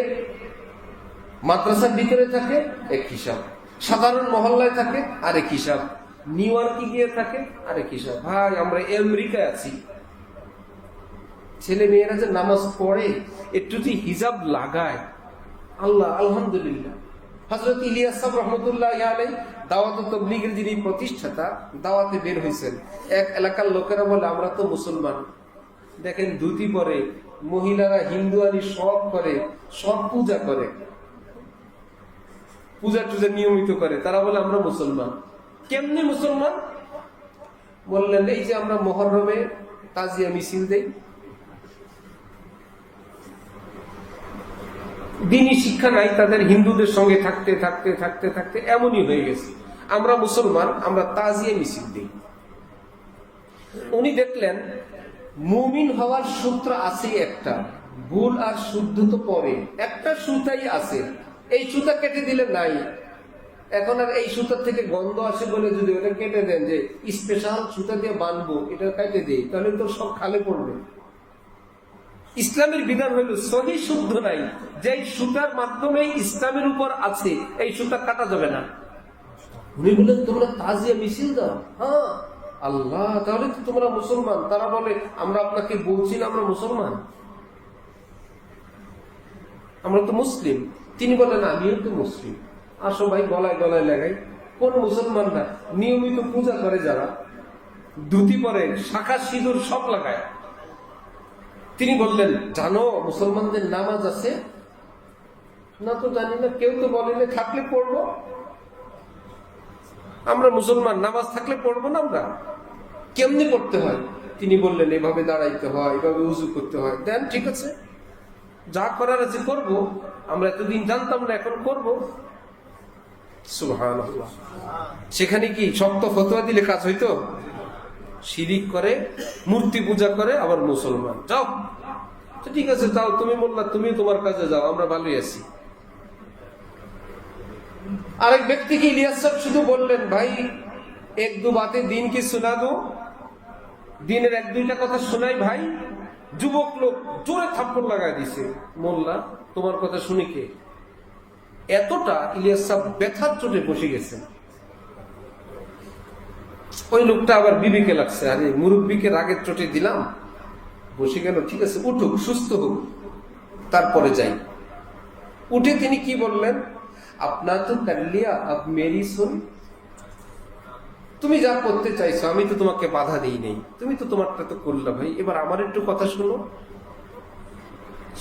মাদ্রাসার ভিতরে থাকে এক হিসাব, সাধারণ মহল্লায় থাকে আরেক হিসাব, নিউ ইয়র্কে গিয়ে থাকে আরেক হিসাব। ভাই, আমরা আমেরিকায় আছি। ছেলে মেয়েরা যে নামাজ পড়ে, একটু যে হিজাব লাগায়, আল্লাহ আলহামদুলিল্লাহ। হযরত ইলিয়াস সাহেব রহমতুল্লাহ আলাইহি দাওয়াত তাবলীগের যিনি প্রতিষ্ঠাতা, দাওয়াতে বের হয়েছেন। এক এলাকার লোকেরা বলে আমরা তো মুসলমান, দেখেন ধুতি পরে, মহিলারা হিন্দুয়ানি সব করে, সব পূজা করে, পূজা টুজা নিয়মিত করে, তারা বলে আমরা মুসলমান। কেমনি মুসলমান? বললেন এই যে আমরা মুহররমে তাজিয়া মিছিল দেই। দিনী শিক্ষা নাই তাদের, হিন্দুদের সঙ্গে থাকতে থাকতে থাকতে থাকতে এমনই হয়ে গেছে, আমরা মুসলমান, আমরা তাজিয়া মিছিল দিই। উনি দেখলেন মুমিন হওয়ার সূত্র আছে একটা, ভুল আর শুদ্ধ তো পরে, একটা সুতাই আছে, এই সুতা কেটে দিলে নাই। এখন আর এই সুতার থেকে গন্ধ আসে বলে যদি ওটা কেটে দেন, যে স্পেশাল সুতা দিয়ে বানবো, এটা কেটে দিই, তাহলে তো সব খালে পড়বে। ইসলামের বিধান হইল সহি শুদ্ধ নাই, যে সুতার মাধ্যমে ইসলামের উপর আছে এই সুতা কাটা যাবে না। উনি বললেন তোমরা তাজিয়া মিছিল দাও? হ্যাঁ। আল্লাহ, তাহলে তো তোমরা মুসলমান। তারা বলে আমরা আপনাকে বলছি না আমরা মুসলমান, আমরা তো মুসলিম। তিনি বলেন আমিও তো মুসলিম। আসো ভাই, গলায় গলায় লাগাই। কোন মুসলমান না, নিয়মিত পূজা করে যারা, ধুতি পরে, শাখা সিঁদুর সব লাগায়। তিনি বললেন জানো মুসলমানদের নামাজ আছে? না তো জানি না, কেউ তো বলেনি, থাকলে পড়বো। আমরা মুসলমান, নামাজ থাকলে পড়বো না আমরা? কেমনি পড়তে হয়? তিনি বললেন এভাবে দাঁড়াইতে হয়, এভাবে উজু করতে হয়। দেন ঠিক আছে, যা করার আছে করবো, আমরা এতদিন জানতাম না, এখন করবো। সুবহানাল্লাহ। সেখানে কি শক্ত ফতোয়া দিলে কাজ হইতো? শিরিক করে, মূর্তি পূজা করে, আবার মুসলমান। যাও তো ঠিক আছে, যাও, তুমি বললা, তুমি তোমার কাজে যাও, আমরা ভালোই আছি। আরেক ব্যক্তিকে ইলিয়াস সাহেব শুধু বললেন ভাই এক দু বাতে দিন কি শোনা দো, দিনের এক দুইটা কথা শোনাই ভাই। যুবক লোক জোরে থাপ্পড় লাগাই দিছে। মোল্লা, তোমার কথা শুনি কে? এতটা ইলিয়াস সাহেব ব্যথার চোটে বসে গেছেন। ওই লোকটা আবার বিবিকে লাগছে, আরে মুরব্বীকে রাগের চোটে দিলাম, বসে গেল, ঠিক আছে উঠুক, সুস্থ হোক, তারপরে যাই। উঠে তিনি কি বললেন, আপনা তো कर लिया अब मेरी सुन। তুমি যা করতে চাইছো আমি তো তোমাকে বাধা দিই নেই, তুমি তো তোমারটা তো করলে ভাই, এবার আমার একটু কথা শোনো।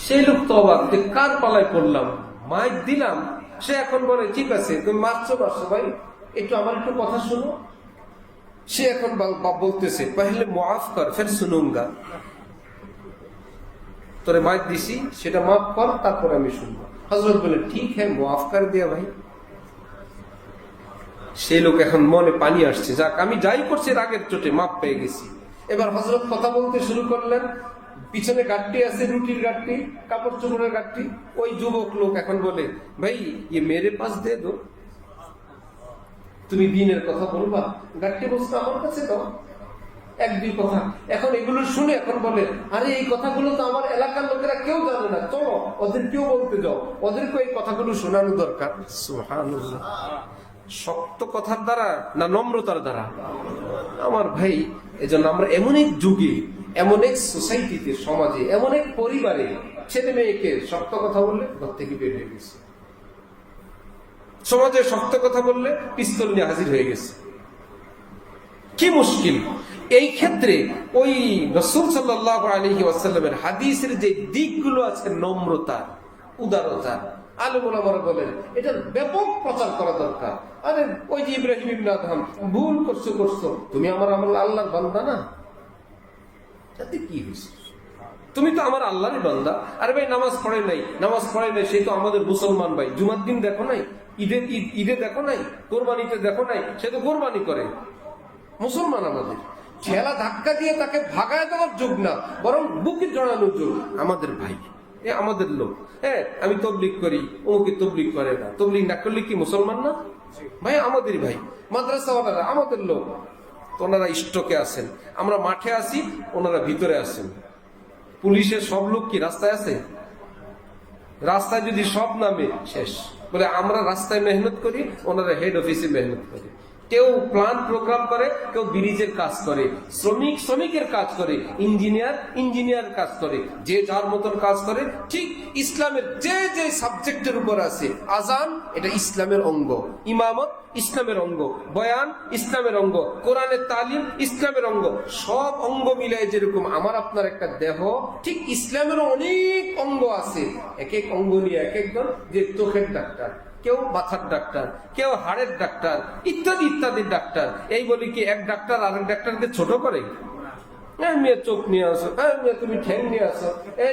সেই লোক তো অবাক যে কার পালায় পড়লাম, মাইক দিলাম, সে এখন বলে ঠিক আছে তুমি মারছো ভাই, একটু আমার একটু কথা শোনো। সে এখন বলতেছে পহলে মাফ কর ফির শুনুঙ্গা, তোরে মাইক দিছি সেটা মাফ কর তারপর আমি শুনবো। হযরত বলে ঠিক হ্যাঁ মাফ কর দিয়া ভাই। সেই লোক এখন মনে পানি আসছে, যাক আমি যাই করছি রাগের চোটে মাপ পেয়ে গেছি। এবার হযরত কথা বলতে শুরু করলেন, পিছনে গাড়টি আছে, রুটির গাড়টি, কাপড় চোপড়ের গাড়টি। ওই যুবক লোক এখন বলে ভাই ইয়ে মেরে পাশ দে দো, তুমি দিনের কথা বলবা, গাড়টি বলছো আমার কাছে দাও, এক দুই কথা। এখন এগুলো শুনে এখন বলে আরে এই কথাগুলো তো আমার এলাকার লোকেরা কেউ জানে না, চলো ওদের কেউ বলতে যাও, ওদেরকে এই কথাগুলো শোনানো দরকার। সুবহানাল্লাহ। শক্ত কথার দ্বারা না নম্রতার দ্বারা? আমার ভাই, এজন্য আমরা এমন এক যুগে, এমন এক সোসাইটিতে, সমাজে, এমন এক পরিবারে ছেলে মেয়েকে শক্ত কথা বললে ঘর থেকে বের হয়ে গেছে, সমাজে শক্ত কথা বললে পিস্তল নিয়ে হাজির হয়ে গেছে। কি মুশকিল! এই ক্ষেত্রে ওই রাসূল সাল্লাল্লাহু আলাইহি ওয়াসাল্লামের হাদিসের যে দিকগুলো আছে, নম্রতা, উদারতা, আলেম ওলামারা বলেন এটা ব্যাপক প্রচার করা দরকার। আরে ওই যে ইব্রাহিম ইবনে আদহাম, ভুল করছো, তুমি আমার আল্লাহর বান্দা না, তাতে কি হয়েছে? তুমি তো আমার আল্লাহরই বান্দা। আরে ভাই নামাজ পড়ে নাই সেই তো আমাদের মুসলমান ভাই, জুমার দিন দেখো নাই, ঈদে দেখো নাই, কোরবানিতে দেখো নাই, সে তো কোরবানি করে, মুসলমান আমাদের। ঠেলা ধাক্কা দিয়ে তাকে ভাগায় দেওয়ার যোগ না, বরং বুকে জড়ানোর যোগ। আমাদের ভাই, এ আমাদের লোক। হ্যাঁ আমি তবলিগ করি, ওকে তবলিগ করে না, তবলিগ না করলে কি মুসলমান না? ভাই আমাদের ভাই, মাদ্রাসাওয়ালারা আমাদের লোক। ওনারা স্টকে আছেন, আমরা মাঠে আছি, ওনারা ভিতরে আছেন। পুলিশের সব লোক কি রাস্তায় আছে? রাস্তায় যদি সব নামে শেষ। বলে আমরা রাস্তায় মেহনত করি, ওনারা হেড অফিসে মেহনত করে। কেউ প্ল্যান প্রোগ্রাম করে, কেউ ব্রিজের কাজ করে, শ্রমিকের কাজ করে, ইঞ্জিনিয়ার কাজ করে, যে যার মতন কাজ করে। ঠিক ইসলামের যে যে সাবজেক্টের উপর আছে, আজান এটা ইসলামের অঙ্গ, ইমামত ইসলামের অঙ্গ, বয়ান ইসলামের অঙ্গ, কোরআনের তালিম ইসলামের অঙ্গ, সব অঙ্গ মিলাই যেরকম আমার আপনার একটা দেহ, ঠিক ইসলামেরও অনেক অঙ্গ আছে। এক এক অঙ্গ নিয়ে এক একজন, যে চোখের ডাক্তার, কেউ মাথার ডাক্তার, কেউ হাড়ের ডাক্তার, ইত্যাদি ইত্যাদি ডাক্তার। এই বলি কি এক ডাক্তার আরেক ডাক্তারকে ছোট করে? মেয়ে চোখ নিয়ে আসো, মেয়ে তুমি ঠ্যাং নিয়ে আসো,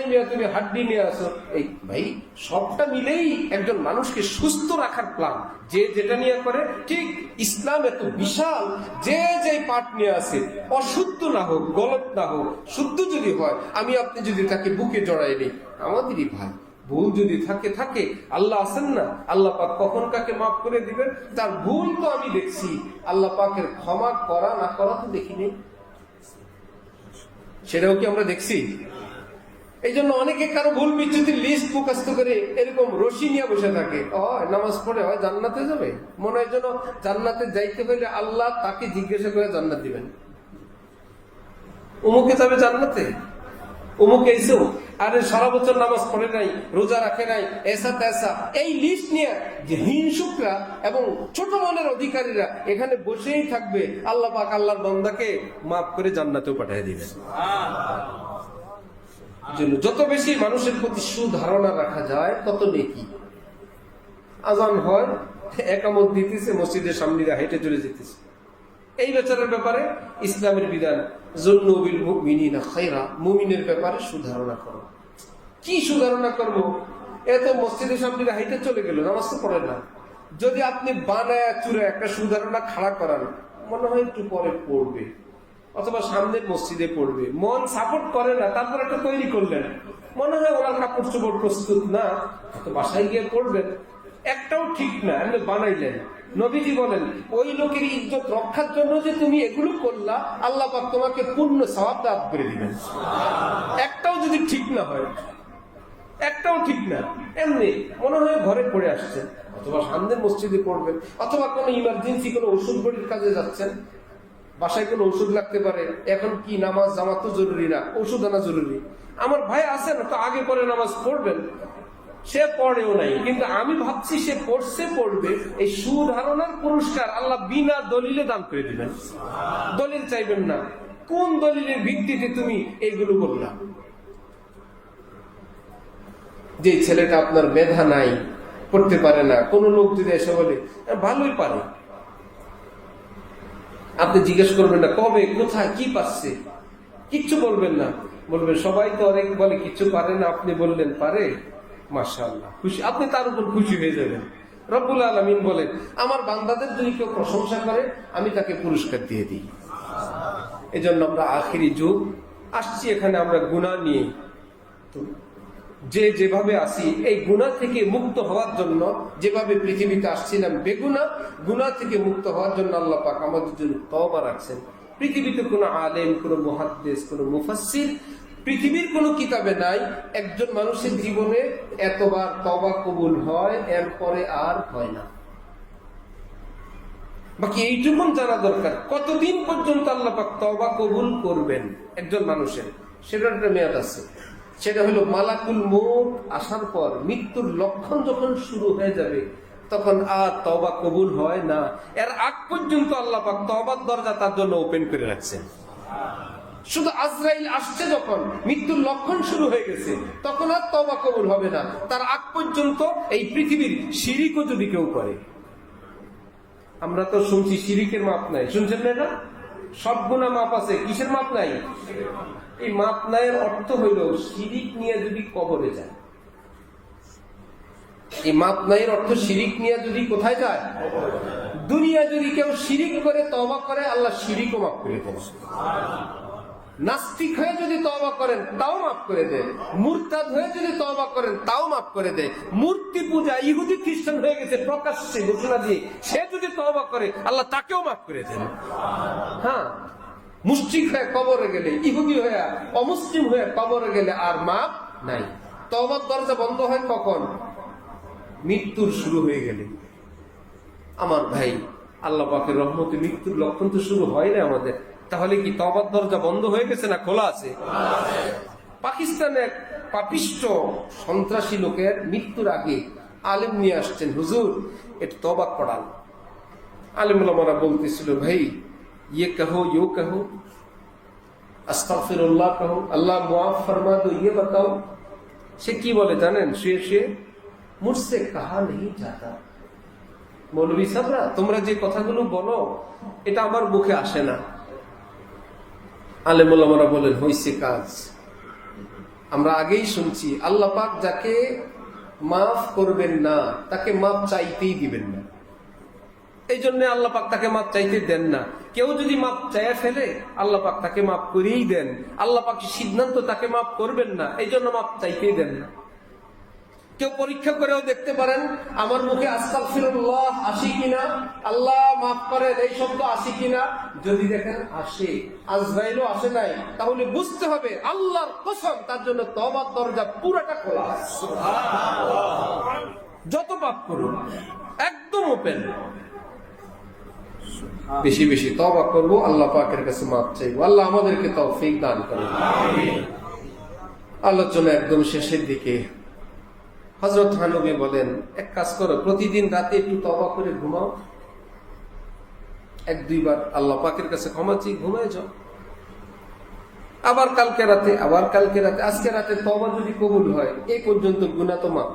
মেয়ে তুমি হাড্ডি নিয়ে আসো। এই ভাই সবটা মিলেই একজন মানুষকে সুস্থ রাখার প্ল্যান, যে যেটা নিয়ে করে। ঠিক ইসলাম এত বিশাল, যে যে পাঠ নিয়ে আসে, অশুদ্ধ না হোক, গলত না হোক, শুদ্ধ যদি হয়, আমি আপনি যদি তাকে বুকে জড়াই নিই, আমাদেরই ভাই। ভুল যদি থাকে, আল্লাহ আছেন না, আল্লাহ পাক কখন কাকে মাফ করে দিবেন, তার ভুল তো আমি দেখছি, আল্লাহ পাকের ক্ষমা করা না করা তো দেখিনি, সেটাও কি আমরা দেখছি? এই জন্য অনেকে কারো ভুল বিচ্যুতির লিস্ট মুখস্থ করে এরকম রশি নিয়ে বসে থাকে। নামাজ পড়ে হয় জান্নাতে যাবে, মনে হয় যেন জান্নাতে যাইতে হইলে আল্লাহ তাকে জিজ্ঞাসা করে জান্নাত দিবেন। অমুকে যাবে জান্নাতে, অমুকে এসেও, আরে সারা বছর নামাজ পড়ে নাই, রোজা রাখে নাই, এসা তেসা, এই লিস্ট নিয়ে যে হিংসুকরা এবং ছোট মনের অধিকারীরা এখানে বসেই থাকবে, আল্লাহ পাক আল্লাহর বান্দাকে মাফ করে জান্নাতেও পাঠিয়ে দিবেন। যত বেশি মানুষের প্রতি সুধারণা রাখা যায় তত নেকি। আজান হয়, একামত দিতেছে, মসজিদের সামনে হেঁটে চলে যেতেছে। এই বেচারের ব্যাপারে ইসলামের বিধান, যুন্নুবিল মুমিনিনা খায়রা, মুমিনের ব্যাপারে সুধারণা করো। কি সুধারণা করবো? এত মসজিদের সামনে হাইটে চলে গেল, নামাজ তো পড়ে না। যদি আপনি বানায় চুরে একটা সুধারণা খাড়া করান, মনে হয় একটু পরে পড়বে, অথবা সামনের মসজিদে পড়বে, মন সাপোর্ট করে না, তারপর একটা তৈরি করলেন, মনে হয় ওনার কাপড় চোপড় প্রস্তুত না, তো বাসায় গিয়ে পড়বেন, একটাও ঠিক না, এমনি বানাইলেন। নবীজি বলেন ওই লোকের ইজ্জত রক্ষার জন্য যে তুমি এগুলো করলা, আল্লাহ পাক তোমাকে পূর্ণ সওয়াব দান করে দিবেন। একটাও যদি ঠিক না হয়, একটাও ঠিক না, এমনি মনে হয় ঘরে পড়ে আসছেন, অথবা সামনের মসজিদে পড়বেন, অথবা কোনো ইমার্জেন্সি কোনো ওষুধ বড়ির কাজে যাচ্ছেন, বাসায় কোনো ওষুধ লাগতে পারে, এখন কি নামাজ জামাত তো জরুরি না, ওষুধ আনা জরুরি। আমার ভাই আছে না, তো আগে পরে নামাজ পড়বেন, সে পড়েও নাই, কিন্তু আমি ভাবছি সে পড়বে, এই সুধারণার পুরস্কার আল্লাহ বিনা দলিলে দান করে দিবেন। দলিল চাইবেন না। কোন দলিলের ভিত্তিতে তুমি এইগুলো বললা? যে ছেলেটা আপনার মেধা নাই, পড়তে পারে না, কোন লোক যদি এসে বলে ভালোই পারে, আপনি জিজ্ঞেস করবেন না কবে, কোথায়, কি পাচ্ছে, কিচ্ছু বলবেন না। বলবেন সবাই তো অনেক বলে কিচ্ছু পারে না, আপনি বললেন পারে, মাশাআল্লাহ, খুশি, আপনি তার উপর খুশি হয়ে যাবেন। রব্বুল আলামিন বলেন, আমার বান্দাদের যদি কেউ প্রশংসা করে আমি তাকে পুরস্কার দিয়ে দিই। এজন্য আমরা আখিরি যুগ আসছি, এখানে আমরা গুনাহ নিয়ে, তো যে যেভাবে আসি এই গুনাহ থেকে মুক্ত হওয়ার জন্য, যেভাবে পৃথিবীতে আসছিলাম বেগুনাহ, গুনাহ থেকে মুক্ত হওয়ার জন্য আল্লাহ পাক আমাদের জন্য তওবা রাখছেন। পৃথিবীতে কোনো আলেম, কোনো মুহাদ্দিস, কোনো মুফাসসির, পৃথিবীর কোনো কিতাবে নাই একজন মানুষের জীবনে এতবার তওবা কবুল হয়, এরপরে আর হয় না। বাকি এইটুকুন জানা দরকার, কতদিন পর্যন্ত আল্লাহ পাক তওবা কবুল করবেন একজন মানুষের, সেটার একটা মেয়াদ আছে। সেটা হলো মালাকুল মউত আসার পর, মৃত্যুর লক্ষণ যখন শুরু হয়ে যাবে তখন আর তওবা কবুল হয় না। এর আগ পর্যন্ত আল্লাহ পাক তওবার দরজা তার জন্য ওপেন করে রাখছেন। শুধু আজরাইল আসছে যখন, মৃত্যুর লক্ষণ শুরু হয়ে গেছে, তখন আর তওবা কবুল হবে না। তার আগ পর্যন্ত এই পৃথিবীর শিরিকও যদি কেউ করে, আমরা তো শুনছি শিরিকের মাপ নাই, শুনছেন না? এটা সব গুনাহ মাপ আছে, কিসের মাপ নাই? এই মাপ নাইয়ের অর্থ হইল শিরিক নিয়ে যদি কবরে যায়। এই মাপ নাইয়ের অর্থ শিরিক নিয়ে যদি কোথায় যায়? দুনিয়া যদি কেউ শিরিক করে তওবা করে, আল্লাহ শিরিকও মাফ করে দেন। নাস্তিক হয়ে যদি তওবা করেন তাও মাফ করে দেয়, মুরতাদ হয়ে যদি তওবা করেন তাও মাফ করে দেয়। মূর্তি পূজা ইহুদি খ্রিস্টান হয়ে গেছে প্রকাশ্যে ঘোষণা দিয়ে, সে যদি তওবা করে আল্লাহ তাকেও মাফ করে দেন। হ্যাঁ, মুশরিক হয়ে কবরে গেলে, ইহুদি হয়ে, অমুসলিম হয়ে কবরে গেলে আর মাফ নাই। তওবার দরজা বন্ধ হয় কখন? মৃত্যুর শুরু হয়ে গেলে। আমার ভাই, আল্লাহ পাকের রহমতে মৃত্যুর লক্ষণ তো শুরু হয় না আমাদের, তাহলে কি তওবার দরজা বন্ধ হয়ে গেছে না খোলা আছে? পাকিস্তানে এক পাপিষ্ট সন্ত্রাসী লোকের মৃত্যুর আগে আলেম নিয়ে আসছেন, হুজুর একটু তওবা করান। আলেম ওলামারা বলতেছিল, ভাই ये कहो, यो कहो, अस्तगफिरुल्लाह कहो, अल्लाह मुआफ फरमा दो, ये बताओ। সে কি বলে জানেন? শুয়ে শুয়ে, মুঝসে कहा नहीं जाता। মৌলভী সাহেবরা, তোমরা যে কথাগুলো বলো এটা আমার মুখে আসে না। আলেম ওলামারা বলেন, হইছে কাজ। আমরা আগেই শুনছি, আল্লাহ পাক যাকে মাফ করবেন না তাকে মাফ চাইতেই দিবেন না। এই জন্য আল্লাহ পাক তাকে মাপ চাইতে দেন না। কেউ যদি মাপ চাইয়া ফেলে আল্লাহ পাক তাকে মাপ করেই দেন। আল্লাহ পাক সিদ্ধান্ত তাকে মাপ করবেন না, এই জন্য মাপ চাইতেই দেন না। কেউ পরীক্ষা করেও দেখতে পারেন আমার মুখে আস্তাগফিরুল্লাহ আসি কিনা, আল্লাহ মাফ করেন এই শব্দ আসি কিনা। যদি দেখেন আসে, আজরাইলও আসে নাই, তাহলে বুঝতে হবে আল্লাহর কসম তার জন্য তওবার দরজা পুরোটা খোলা। সুবহানাল্লাহ। যত পাপ করুন একদম ওপেন। বেশি বেশি তওবা করব, আল্লাহ পাকের কাছে মাফ চাইবো। আল্লাহ আমাদেরকে তৌফিক দান করুন। আলোচনা একদম শেষের দিকে। হযরত নবী বলেন, এক কাজ করো, প্রতিদিন রাতে একটু তওবা করে ঘুমাও, এক দুইবার আল্লাহ পাকের কাছে ক্ষমা চেয়ে ঘুমায় যাও। আবার কালকে রাতে, আবার কালকে রাতে, আজকে রাতে তওবা যদি কবুল হয় এই পর্যন্ত গুনাহ তো মাফ।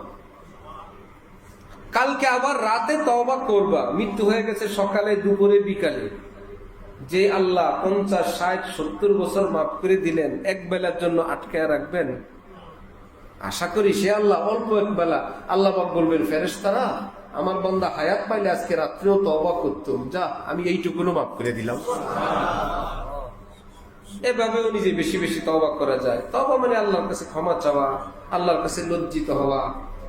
কালকে আবার রাতে তওবা করবা, মৃত্যু হয়ে গেছে সকালে, দুপুরে, বিকালে। যে আল্লাহ 50, 60, 70 বছর মাফ করে দিলেন, এক বেলার জন্য আটকায় রাখবেন? আশা করি সে আল্লাহ অল্প এক বেলা, আল্লাহ পাক বলবেন, ফেরেশতারা আমার বান্দা হায়াত পাইলে আজকে রাত্রেও তওবা করতো, যা আমি এইটুকুনো মাফ করে দিলাম। এভাবেও নিজে বেশি বেশি তওবা করা যায়। তওবা মানে আল্লাহর কাছে ক্ষমা চাওয়া, আল্লাহর কাছে লজ্জিত হওয়া,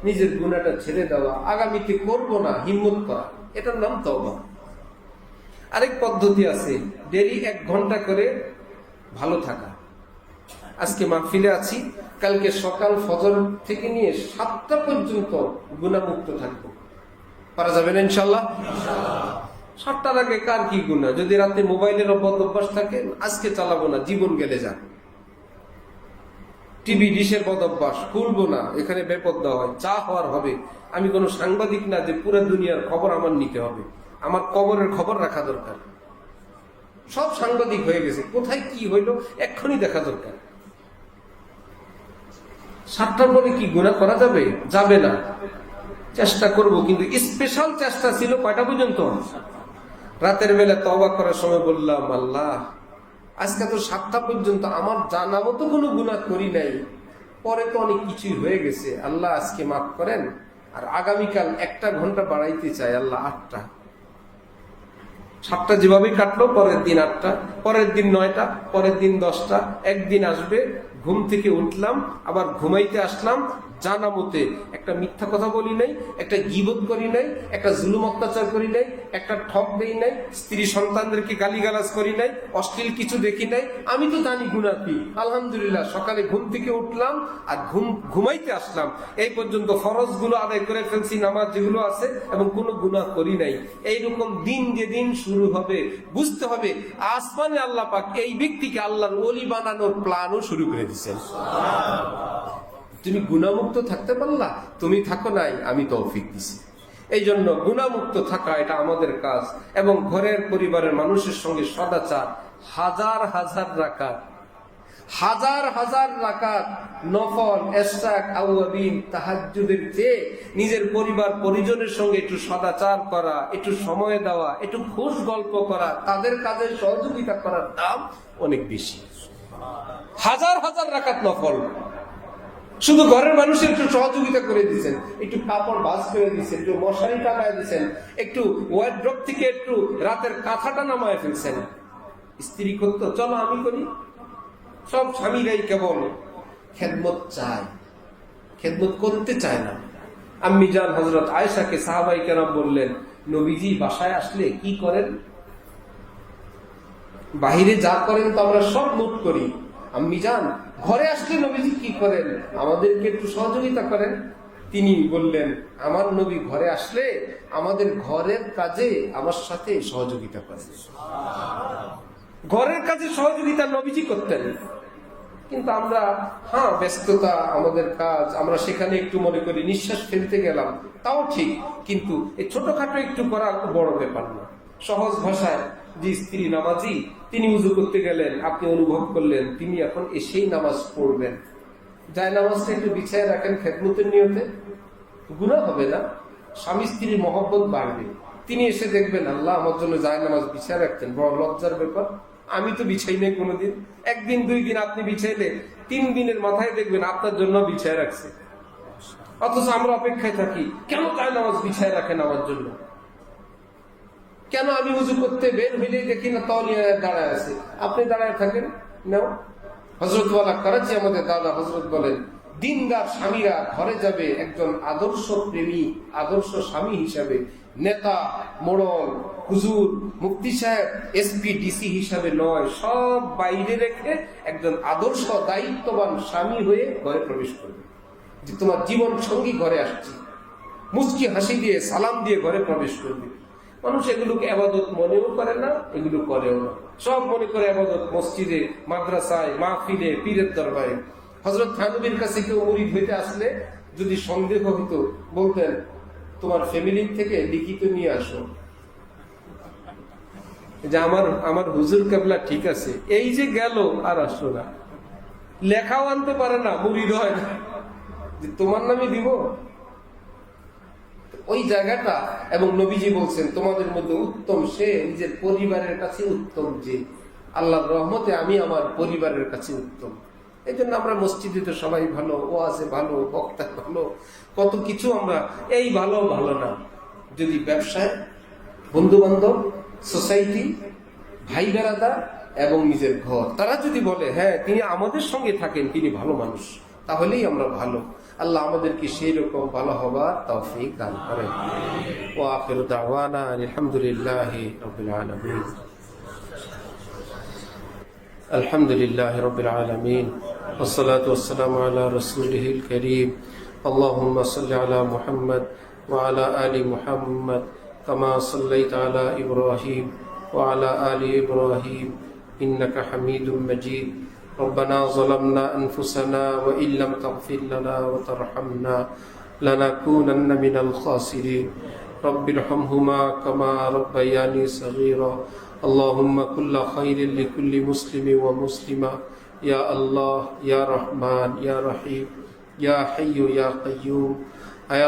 নিজের গুনাহটা ছেড়ে দেওয়া, আগামীতে করবো না হিম্মত করা, এটার নাম তওবা। আরেক পদ্ধতি আছে, ডেলি 1 ঘন্টা করে ভালো থাকা। আজকে মাহফিলে আছি, কালকে সকাল ফজর থেকে নিয়ে 7টা পর্যন্ত গুনাহমুক্ত থাকবো। পারা যাবে না ইনশাআল্লাহ? 7টার আগে কার কি গুনাহ? যদি রাতে মোবাইলের অভ্যাস থাকে, আজকে চালাবো না, জীবন গেলে যান। টিভি ডিশের বদ অভ্যাস, খুলবো না, এখানে বেপরোয়া হয়, যা হওয়ার হবে। আমি কোনো সাংবাদিক না যে পুরো দুনিয়ার খবর আমার নিতে হবে, আমার কবরের খবর রাখা দরকার। সব সাংবাদিক হয়ে গেছে, কোথায় কি হইলো এক্ষুনি দেখা দরকার। 7টার পরে কি গুনাহ করা যাবে? যাবে না, চেষ্টা করব, কিন্তু স্পেশাল চেষ্টা ছিল কয়টা পর্যন্ত? রাতের বেলা তওবা করার সময় বললাম, আল্লাহ আজকে তো 7টা পর্যন্ত আমার জানা মতো কোনো গুনাহ করি নাই, পরে তো অনেক কিছুই হয়ে গেছে, আল্লাহ আজকে মাফ করেন, আর আগামীকাল 1 ঘন্টা বাড়াইতে চাই, আল্লাহ 8টা। 7টা যেভাবেই কাটলো, পরের দিন 8টা, পরের দিন 9টা, পরের দিন 10টা। একদিন আসবে ঘুম থেকে উঠলাম, আবার ঘুমাইতে আসলাম, জানা মতে একটা মিথ্যা কথা বলি নাই, একটা গীবত করি নাই, একটা জুলুম অত্যাচার করি নাই, একটা ঠক দেই নাই, স্ত্রী সন্তানদেরকে গালিগালাজ করি নাই, অশ্লীল কিছু দেখি নাই। আমি তো জানি গুনাহ কি, আলহামদুলিল্লাহ। সকালে ঘুম থেকে উঠলাম আর ঘুমাইতে আসলাম, এই পর্যন্ত ফরজ গুলো আদায় করে ফেলছি, নামাজ যেগুলো আছে, এবং কোনো গুনাহ করি নাই। এইরকম দিন যেদিন শুরু হবে, বুঝতে হবে আসমানে আল্লাহ পাক এই ব্যক্তিকে আল্লাহর ওলি বানানোর প্ল্যানও শুরু করে দিচ্ছেন। তুমি গুনাহমুক্ত থাকতে পারলা, তুমি থাকো নাই, আমি তৌফিক দিছি। এই জন্য গুনাহমুক্ত থাকা এটা আমাদের কাজ, এবং ঘরের পরিবারের মানুষের সঙ্গে সদাচার, হাজার হাজার রাকাত, হাজার হাজার রাকাত নফল, ইশরাক, আওয়াবিন, তাহাজ্জুদের চেয়ে নিজের পরিবার পরিজনের সঙ্গে একটু সদাচার করা, একটু সময় দেওয়া, একটু খুশ গল্প করা, তাদের কাজে সহযোগিতা করার দাম অনেক বেশি। হাজার হাজার রাকাত নফল, শুধু ঘরের মানুষের একটু সহযোগিতা করে দিচ্ছেন, একটু কাপড় ভাঁজ করে দিচ্ছেন, একটু মশারি টাঙায় দিচ্ছেন, একটু ওয়ার্ড্রপ থেকে একটু রাতের কাঁথাটা নামায় ফেলছেন। স্ত্রী করতো, চলো আমি করি। সব স্বামীরাই কেবল খেদমত চায়, খেদমত করতে চায় না। আম্মি জান হযরত আয়েশাকে সাহাবাই কেরাম বললেন, নবীজি বাসায় আসলে কি করেন? বাহিরে যা করেন তো আমরা সব নোট করি, আম্মি জান ঘরে আসলে নবীজি কি করেন, আমাদেরকে একটু সহযোগিতা করেন। তিনি বললেন, আমার নবী ঘরে আসলে আমাদের ঘরের কাজে আমার সাথে সহযোগিতা করেন। ঘরের কাজে সহযোগিতা নবীজি করতেন। কিন্তু আমরা, হ্যাঁ ব্যস্ততা, আমাদের কাজ, আমরা সেখানে একটু মনে করি নিঃশ্বাস ফেলতে গেলাম, তাও ঠিক, কিন্তু এই ছোটখাটো একটু করা বড় ব্যাপার না। সহজ ভাষায়, যে স্ত্রী নামাজি, তিনি উযু করতে গেলেন, আপনি অনুভব করলেন তিনি এখন এসেই নামাজ পড়বেন, যায় নামাজটা একটু বিছায় রাখেন খেদমতের নিয়তে, গুনাহ হবে না, স্বামী স্ত্রীর মহব্বত বাড়বে। তিনি এসে দেখবেন, আল্লাহ আমার জন্য যায় নামাজ বিছায় রাখতেন, বড় লজ্জার ব্যাপার, আমি তো বিছাই নাই কোনোদিন। 1 দিন 2 দিন আপনি বিছাইলে 3 দিনের মাথায় দেখবেন আপনার জন্য বিছায় রাখছে। অথচ আমরা অপেক্ষায় থাকি, কেন যায় নামাজ বিছায় রাখেন আমার জন্য, কেন আমি উযু করতে বের হইলেই দেখি না তওলিয়া দাঁড়ায় আছে, আপনি দাঁড়ায় থাকেন। নাও, হযরত ওয়ালা করাচি আমাদের দাদা হযরত বলেন, দিনদার স্বামীরা ঘরে যাবে একজন আদর্শ প্রেমী, আদর্শ স্বামী হিসাবে, নেতা, মোড়ল, হুজুর, মুফতি সাহেব, এসপি, ডিসি হিসাবে নয়, সব বাইরে রেখে একজন আদর্শ দায়িত্ববান স্বামী হয়ে ঘরে প্রবেশ করবে। যে তোমার জীবন সঙ্গী ঘরে আসছে, মুচকি হাসি দিয়ে সালাম দিয়ে ঘরে প্রবেশ করবে। মানুষ এগুলোকে ইবাদত মনেও করে না, এগুলো করেও না, সব মনে করে ইবাদত মসজিদে, মাদ্রাসায়, মাহফিলে, পীরের দরবারে। হযরত থানবীর কাছে কেউ মুরিদ হইতে আসলে যদি সন্দেহ হইতো, বলতেন তোমার ফ্যামিলি থেকে লিখিত নিয়ে আসো যে আমার হুজুর কেবলা ঠিক আছে, এই যে গেল আর আসলো না, লেখাও আনতে পারে না, মুরিদ হয় না, যে তোমার নামে দিব। ওই জায়গাটা, এবং নবীজি বলছেন তোমাদের মধ্যে উত্তম সে নিজের পরিবারের কাছে উত্তম, যে আল্লাহর রহমতে আমি আমার পরিবারের কাছে উত্তম। এই জন্য আমরা মসজিদে তো সবাই ভালো, ওয়াজে ভালো, বক্তা ভালো, কত কিছু আমরা, এই ভালো ভালো না। যদি ব্যবসায়, বন্ধু বান্ধব, সোসাইটি, ভাই বেড়াদা এবং নিজের ঘর, তারা যদি বলে হ্যাঁ তিনি আমাদের সঙ্গে থাকেন, তিনি ভালো মানুষ, তাহলেই আমরা ভালো। আল্লাহ আমাদেরকে সেই রকম ভালো হবার তৌফিক দান করেন। ওয়া আখিরু দাওয়ানা আলহামদুলিল্লাহি রাব্বিল আলামিন। আলহামদুলিল্লাহি রাব্বিল আলামিন ওয়াসসালাতু ওয়াসসালামু আলা রাসূলিহিল কারীম। আল্লাহুম্মা সাল্লি আলা মুহাম্মদ ওয়া আলা আলি মুহাম্মদ কামা সাল্লাইতা আলা ইব্রাহিম ওয়া আলা আলি ইব্রাহিম ইন্নাকা হামিদুম মাজিদ। ربنا ظلمنا أنفسنا وإن لم تغفر لنا وترحمنا لنكونن من الخاسرين رب ارحمهما كما ربياني صغيرا اللهم كل خير لكل مسلم ومسلمة يا الله يا رحمن يا رحيم يا حي يا قيوم আয়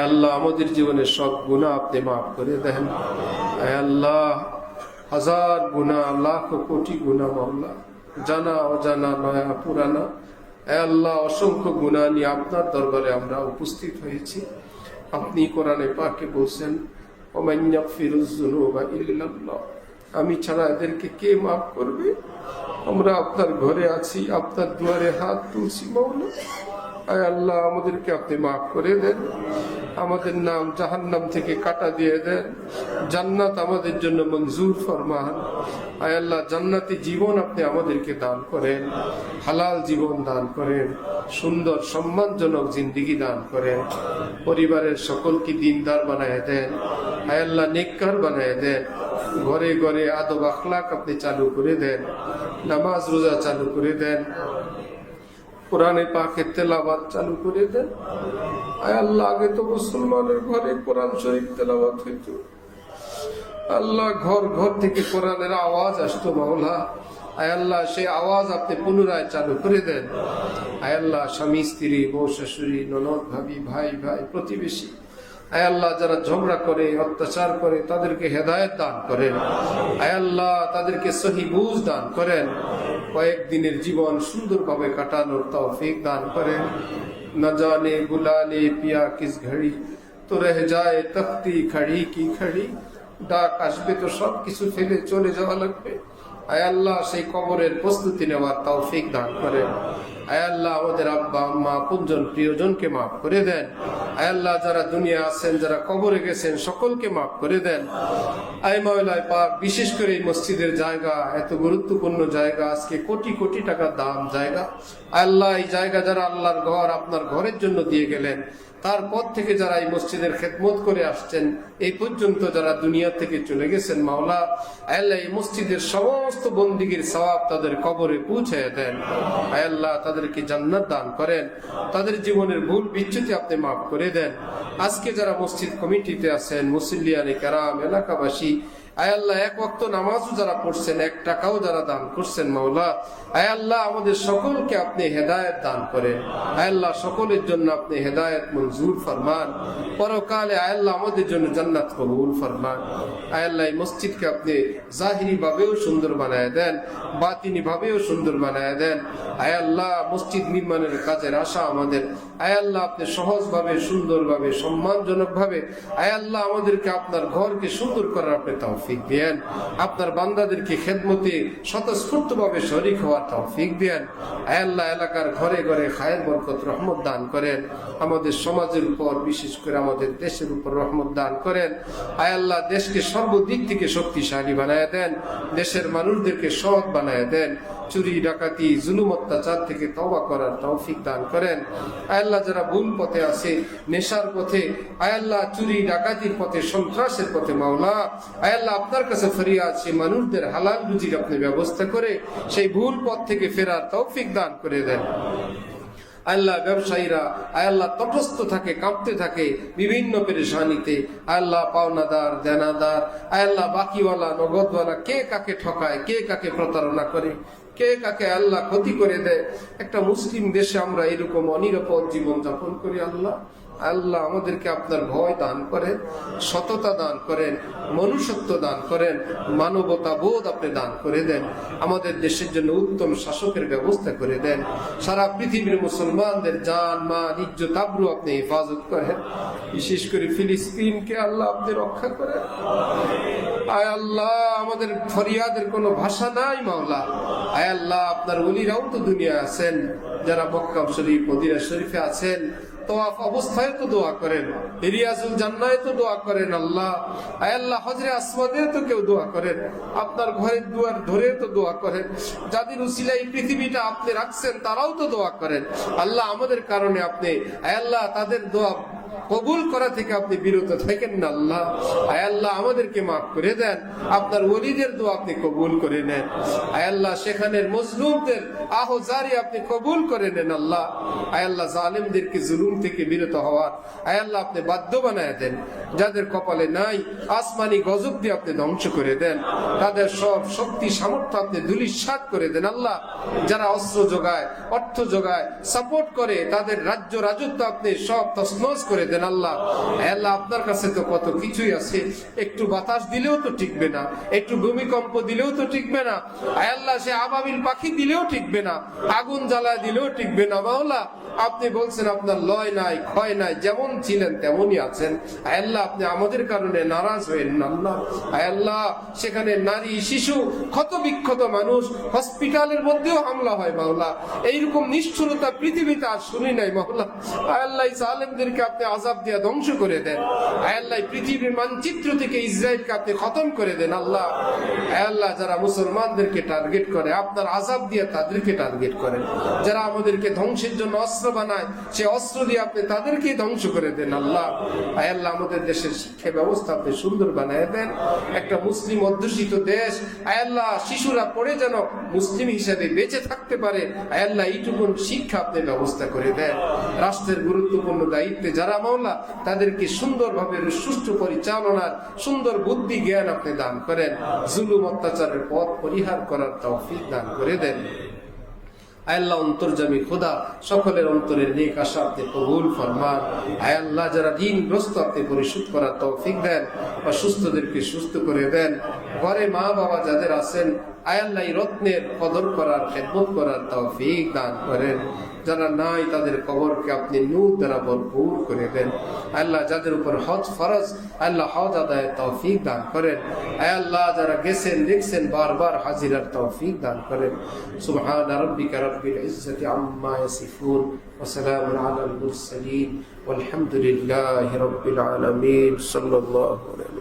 আল্লাহ আমাদের জীবনের সব গুনাহ আপনি মাফ করে দেন। আয় আল্লাহ হাজার গুনাহ লাখ কোটি গুনাহ মাওলা জানা অজানা নয়া পুরানা আয় আল্লাহ অসংখ্য গুনাহ নিয়ে আপনার দরবারে আমরা উপস্থিত হয়েছি। আপনি কোরআনে পাকে বলছেন ওমান ইয়াগফিরুয যুনুবা ইল্লাল্লাহ, আমি ছাড়া এদেরকে কে মাফ করবে? আমরা আপনার ঘরে আছি, আপনার দুয়ারে হাত তুলছি মাওলা। আয় আল্লাহ আমাদেরকে আপনি মাফ করে দেন, আমাদের নাম জাহান্নাম থেকে কাটা দিয়ে দেন, জান্নাত আমাদের জন্য মঞ্জুর ফরমান। আয় আল্লাহ জান্নাতি জীবন আপনি আমাদেরকে দান করেন, হালাল জীবন দান করেন, সুন্দর সম্মানজনক জিন্দেগি দান করেন, পরিবারের সকলকে দিনদার বানায় দেন। আয় আল্লাহ নেককার বানায় দেন, ঘরে ঘরে আদব আখলাক আপনি চালু করে দেন, নামাজ রোজা চালু করে দেন, কোরআনে পাকের তেলাওয়াত চালু করে দেন। আয় আল্লাহ আগে তো মুসলমানের ঘরে কোরআন শরীফ তেলাওয়াত হইতো, আল্লাহ ঘর ঘর থেকে কোরআনের আওয়াজ আসতো মাওলা। আয় আল্লাহ সেই আওয়াজ আপনি পুনরায় চালু করে দেন। আয় আল্লাহ স্বামী স্ত্রী বউ শাশুড়ি ননদ ভাবি ভাই ভাই প্রতিবেশী আয় আল্লাহ যারা ঝগড়া করে অত্যাচার করে তাদেরকে হেদায়েত দান করেন। আয় আল্লাহ তাদেরকে সহি বুঝ দান করেন, কয়েকদিনের জীবন সুন্দরভাবে কাটানোর তৌফিক দান করেন। न जाने बुला ले पिया किस घड़ी तो रह जाए तख्ती खड़ी की खड़ी, ডাক আসবে তো সব কিছু ফেলে চলে যাওয়া লাগবে। আয় আল্লাহ সেই কবরের প্রস্তুতি নেওয়ার তৌফিক দান করেন। আয় আল্লাহ আমাদের আব্বা আম্মা আপনজন প্রিয়জনকে মাফ করে দেন। আয় আল্লাহ যারা দুনিয়া আছেন যারা কবরে গেছেন সকলকে মাফ করে দেন। আয় মাওলায় পাক বিশেষ করে এই মসজিদের জায়গা এত গুরুত্বপূর্ণ জায়গা, আজকে কোটি কোটি টাকার দাম জায়গা। আল্লাহ এই জায়গা যারা আল্লাহর ঘর আপনার ঘরের জন্য দিয়ে গেলেন, তারপর থেকে যারা এই মসজিদের খেদমত করে আসছেন এই পর্যন্ত যারা দুনিয়া থেকে চলে গেছেন মাওলা, আল্লাহ এই মসজিদের সমস্ত বন্দিগির সওয়াব তাদের কবরে পৌঁছায় দেন। আয় আল্লাহ তাদেরকে জান্নাত দান করেন, তাদের জীবনের ভুল বিচ্যুতি আপনি মাফ করে দেন। আজকে যারা মসজিদ কমিটিতে আছেন, মুসল্লিয়ানে কেরাম, এলাকাবাসী, আয় আল্লাহ এক ওয়াক্ত নামাজও যারা পড়ছেন, এক টাকাও যারা দান করছেন মাওলা, আয় আল্লাহ আমাদের সকলকে আপনি হেদায়েত দান করেন। আয় আল্লাহ সকলের জন্য আপনি হেদায়েত মঞ্জুর ফরমান, পরকালে আয় আল্লাহ আমাদের জন্য জান্নাত কবুল ফরমান। আয় আল্লাহ এই মসজিদকে আপনি জাহিরি ভাবেও সুন্দর বানায় দেন, বাতিনি ভাবেও সুন্দর বানায় দেন। আয় আল্লাহ মসজিদ নির্মাণের কাজের আশা আমাদের, আয় আল্লাহ আপনি সহজভাবে সুন্দরভাবে সম্মানজনকভাবে আয় আল্লাহ আমাদেরকে আপনার ঘরকে সুন্দর করার আপনি তৌফিক দেন। আপনার বান্দাদেরকে খেদমতে স্বতঃস্ফূর্তভাবে শরীক হওয়ার তৌফিক দেন। আয় আল্লাহ এলাকার ঘরে ঘরে খায়ের বরকত রহমত দান করেন। আমাদের সমাজের উপর বিশেষ করে আমাদের দেশের উপর রহমত দান করেন। আয় আল্লাহ দেশকে সর্বদিক থেকে শক্তিশালী বানায় দেন, দেশের মানুষদেরকে সৎ বানায় দেন, চুরি ডাকাতি জুলুম অত্যাচার থেকে তওবা করার তৌফিক দান করেন। আয় আল্লাহ যারা ভুল পথে আছে, নেশার পথে, আয় আল্লাহ চুরি ডাকাতির পথে, সন্ত্রাসের পথে মাওলা, আয় আল্লাহ আপনার কাছে ফরিয়াদ সেই মানুষদের হালাল রুজির আপনি ব্যবস্থা করে সেই ভুল পথ থেকে ফেরার তৌফিক দান করে দেন। আল্লাহ ব্যবসায়ীরা আয় আল্লাহ তটস্থ থাকে, কাঁপতে থাকে বিভিন্ন পেরেশানিতে, আল্লাহ পাওনাদার দেনাদার, আয় আল্লাহ বাকিওয়ালা নগদওয়ালা, কে কাকে ঠকায়, কে কাকে প্রতারণা করে, কে কাকে আল্লাহ ক্ষতি করে দেয়। একটা মুসলিম দেশে আমরা এরকম অনিরাপদ জীবন যাপন করি। আল্লাহ আল্লাহ আমাদেরকে আপনার ভয় দান করেন, সততা দান করেন, মনুষ্যত্ব দান করেন, মানবতা বোধ আপনি দান করে দেন। আমাদের দেশের জন্য উত্তম শাসকের ব্যবস্থা করে দেন। সারা পৃথিবীর মুসলমানদের জান মাল ইজ্জত আবরু আপনি হেফাজত করেন। বিশেষ করে ফিলিস্তিনকে আল্লাহ আপনি রক্ষা করেন। আয় আল্লাহ আমাদের ফরিয়াদের কোনো ভাষা নাই মাওলা। আয় আল্লাহ আপনার ওলিরাও তো দুনিয়া আছেন, যারা মক্কা শরীফ মদিনা শরীফে আছেন, তওয়াফ অবস্থায় তো দোয়া করেন, রিয়াজুল জান্নাতে তো দোয়া করেন। আল্লাহ আয় আল্লাহ হজরে আসওয়াদে তো কেউ দোয়া করেন, আপনার ঘরের দুয়ার ধরে তো দোয়া করেন, যাদের উসিলায় এই পৃথিবীটা আপনি রাখছেন তারাও তো দোয়া করেন। আল্লাহ আমাদের কারণে আপনি আয় আল্লাহ তাদের দোয়া কবুল করা থেকে আপনি বিরত থাকেন না আল্লাহ। আয় আল্লাহ আমাদেরকে মাফ করে দেন, আপনার ওলিদের দোয়া আপনি কবুল করে নেন। আয় আল্লাহ সেখানের মজলুমদের আহজারি আপনি কবুল করে নেন আল্লাহ। আয় আল্লাহ জালিমদেরকে জুলুম থেকে বিরত হওয়ার আয় আল্লাহ আপনি বাধ্য বানায় দেন। যাদের কপালে নাই আসমানি গজব দিয়ে আপনি ধ্বংস করে দেন, তাদের সব শক্তি সামর্থ্য আপনি ধূলিসাৎ করে দেন আল্লাহ। যারা অস্ত্র যোগায়, অর্থ যোগায়, সাপোর্ট করে, তাদের রাজ্য রাজত্ব আপনি সব তছনছ করে দেন আল্লাহ। আল্লাহ আপনার কাছে তো কত কিছুই আছে, একটু বাতাস দিলেও তো টিকবে না, একটু ভূমিকম্প দিলেও তো টিকবে না। আল্লাহ সে আবাবিল পাখি দিলেও টিকবে না, আগুন জ্বালা দিলেও টিকবে না। মাওলা আপনি বলছেন আপনার লয় নাই, ক্ষয় নাই, যেমন ছিলেন তেমনই আছেন। আল্লাহ আপনি আমাদের কারণে নারাজ হয়েন না আল্লাহ। আল্লাহ সেখানে নারী, শিশু, ক্ষত বিক্ষত মানুষ, হসপিটালের মধ্যেও হামলা হয় মাওলা। এইরকম নিষ্ঠুরতা পৃথিবীতে আর শুনি নাই মাওলা। আল্লাহ জালেমদেরকে আপনি আযাব দিয়ে ধ্বংস করে দেন। আল্লাহ পৃথিবীর মানচিত্র থেকে ইসরায়েলকে আপনি খতম করে দেন আল্লাহ। আল্লাহ যারা মুসলমানদেরকে টার্গেট করে আপনার আযাব দিয়ে তাদেরকে টার্গেট করেন। যারা আমাদেরকে ধ্বংসের জন্য অস্ত্র বানায় সে অস্ত্র দিয়ে আপনি তাদেরকে ধ্বংস করে দেন আল্লাহ। আল্লাহ আমাদের দেশের শিক্ষা ব্যবস্থা আপনি সুন্দর বানায় দেন, একটা মুসলিম অধ্যুষিত দেশ। আল্লাহ শিশুরা পড়ে যেন মুসলিম হিসেবে বেঁচে থাকতে পারে, আল্লাহ এইটুকু শিক্ষা আপনি ব্যবস্থা করে দেন। রাষ্ট্রের গুরুত্বপূর্ণ দায়িত্বে যারা মাওলা তাদেরকে সুন্দরভাবে সুষ্ঠু পরিচালনার সুন্দর বুদ্ধি জ্ঞান আপনি দান করেন। জুলুম অত্যাচারের পথ পরিহার করার তৌফিক দান করে দেন। আল্লাহ অন্তর্যামী খোদা সকলের অন্তরের নেক আশা আপনি কবুল ফরমান। আল্লাহ যারা ঋণগ্রস্ত আপনি পরিশোধ করার তৌফিক দেন, অসুস্থদেরকে সুস্থ করে দেন। ঘরে মা বাবা যাদের আছেন আল্লাহ রত্নের কদর করার, খেদমত করার তৌফিক দান করেন। যারা নাই তাদের কবরকে আপনি নূর দ্বারা ভরপুর করে দেন। আল্লাহ যাদের উপর হজ ফরজ আল্লাহ হজ আদায়ের তৌফিক দান করেন। আল্লাহ যারা গেছেন দেখছেন বারবার হাজিরার তৌফিক দান করেন। সুবহান রাব্বিকা রাব্বিল ইজ্জাতি আম্মা ইয়াসিফুন ওয়া সালামুন আলাল মুরসালিন ওয়ালহামদুলিল্লাহি রাব্বিল আলামিন। সাল্লাল্লাহু আলাইহি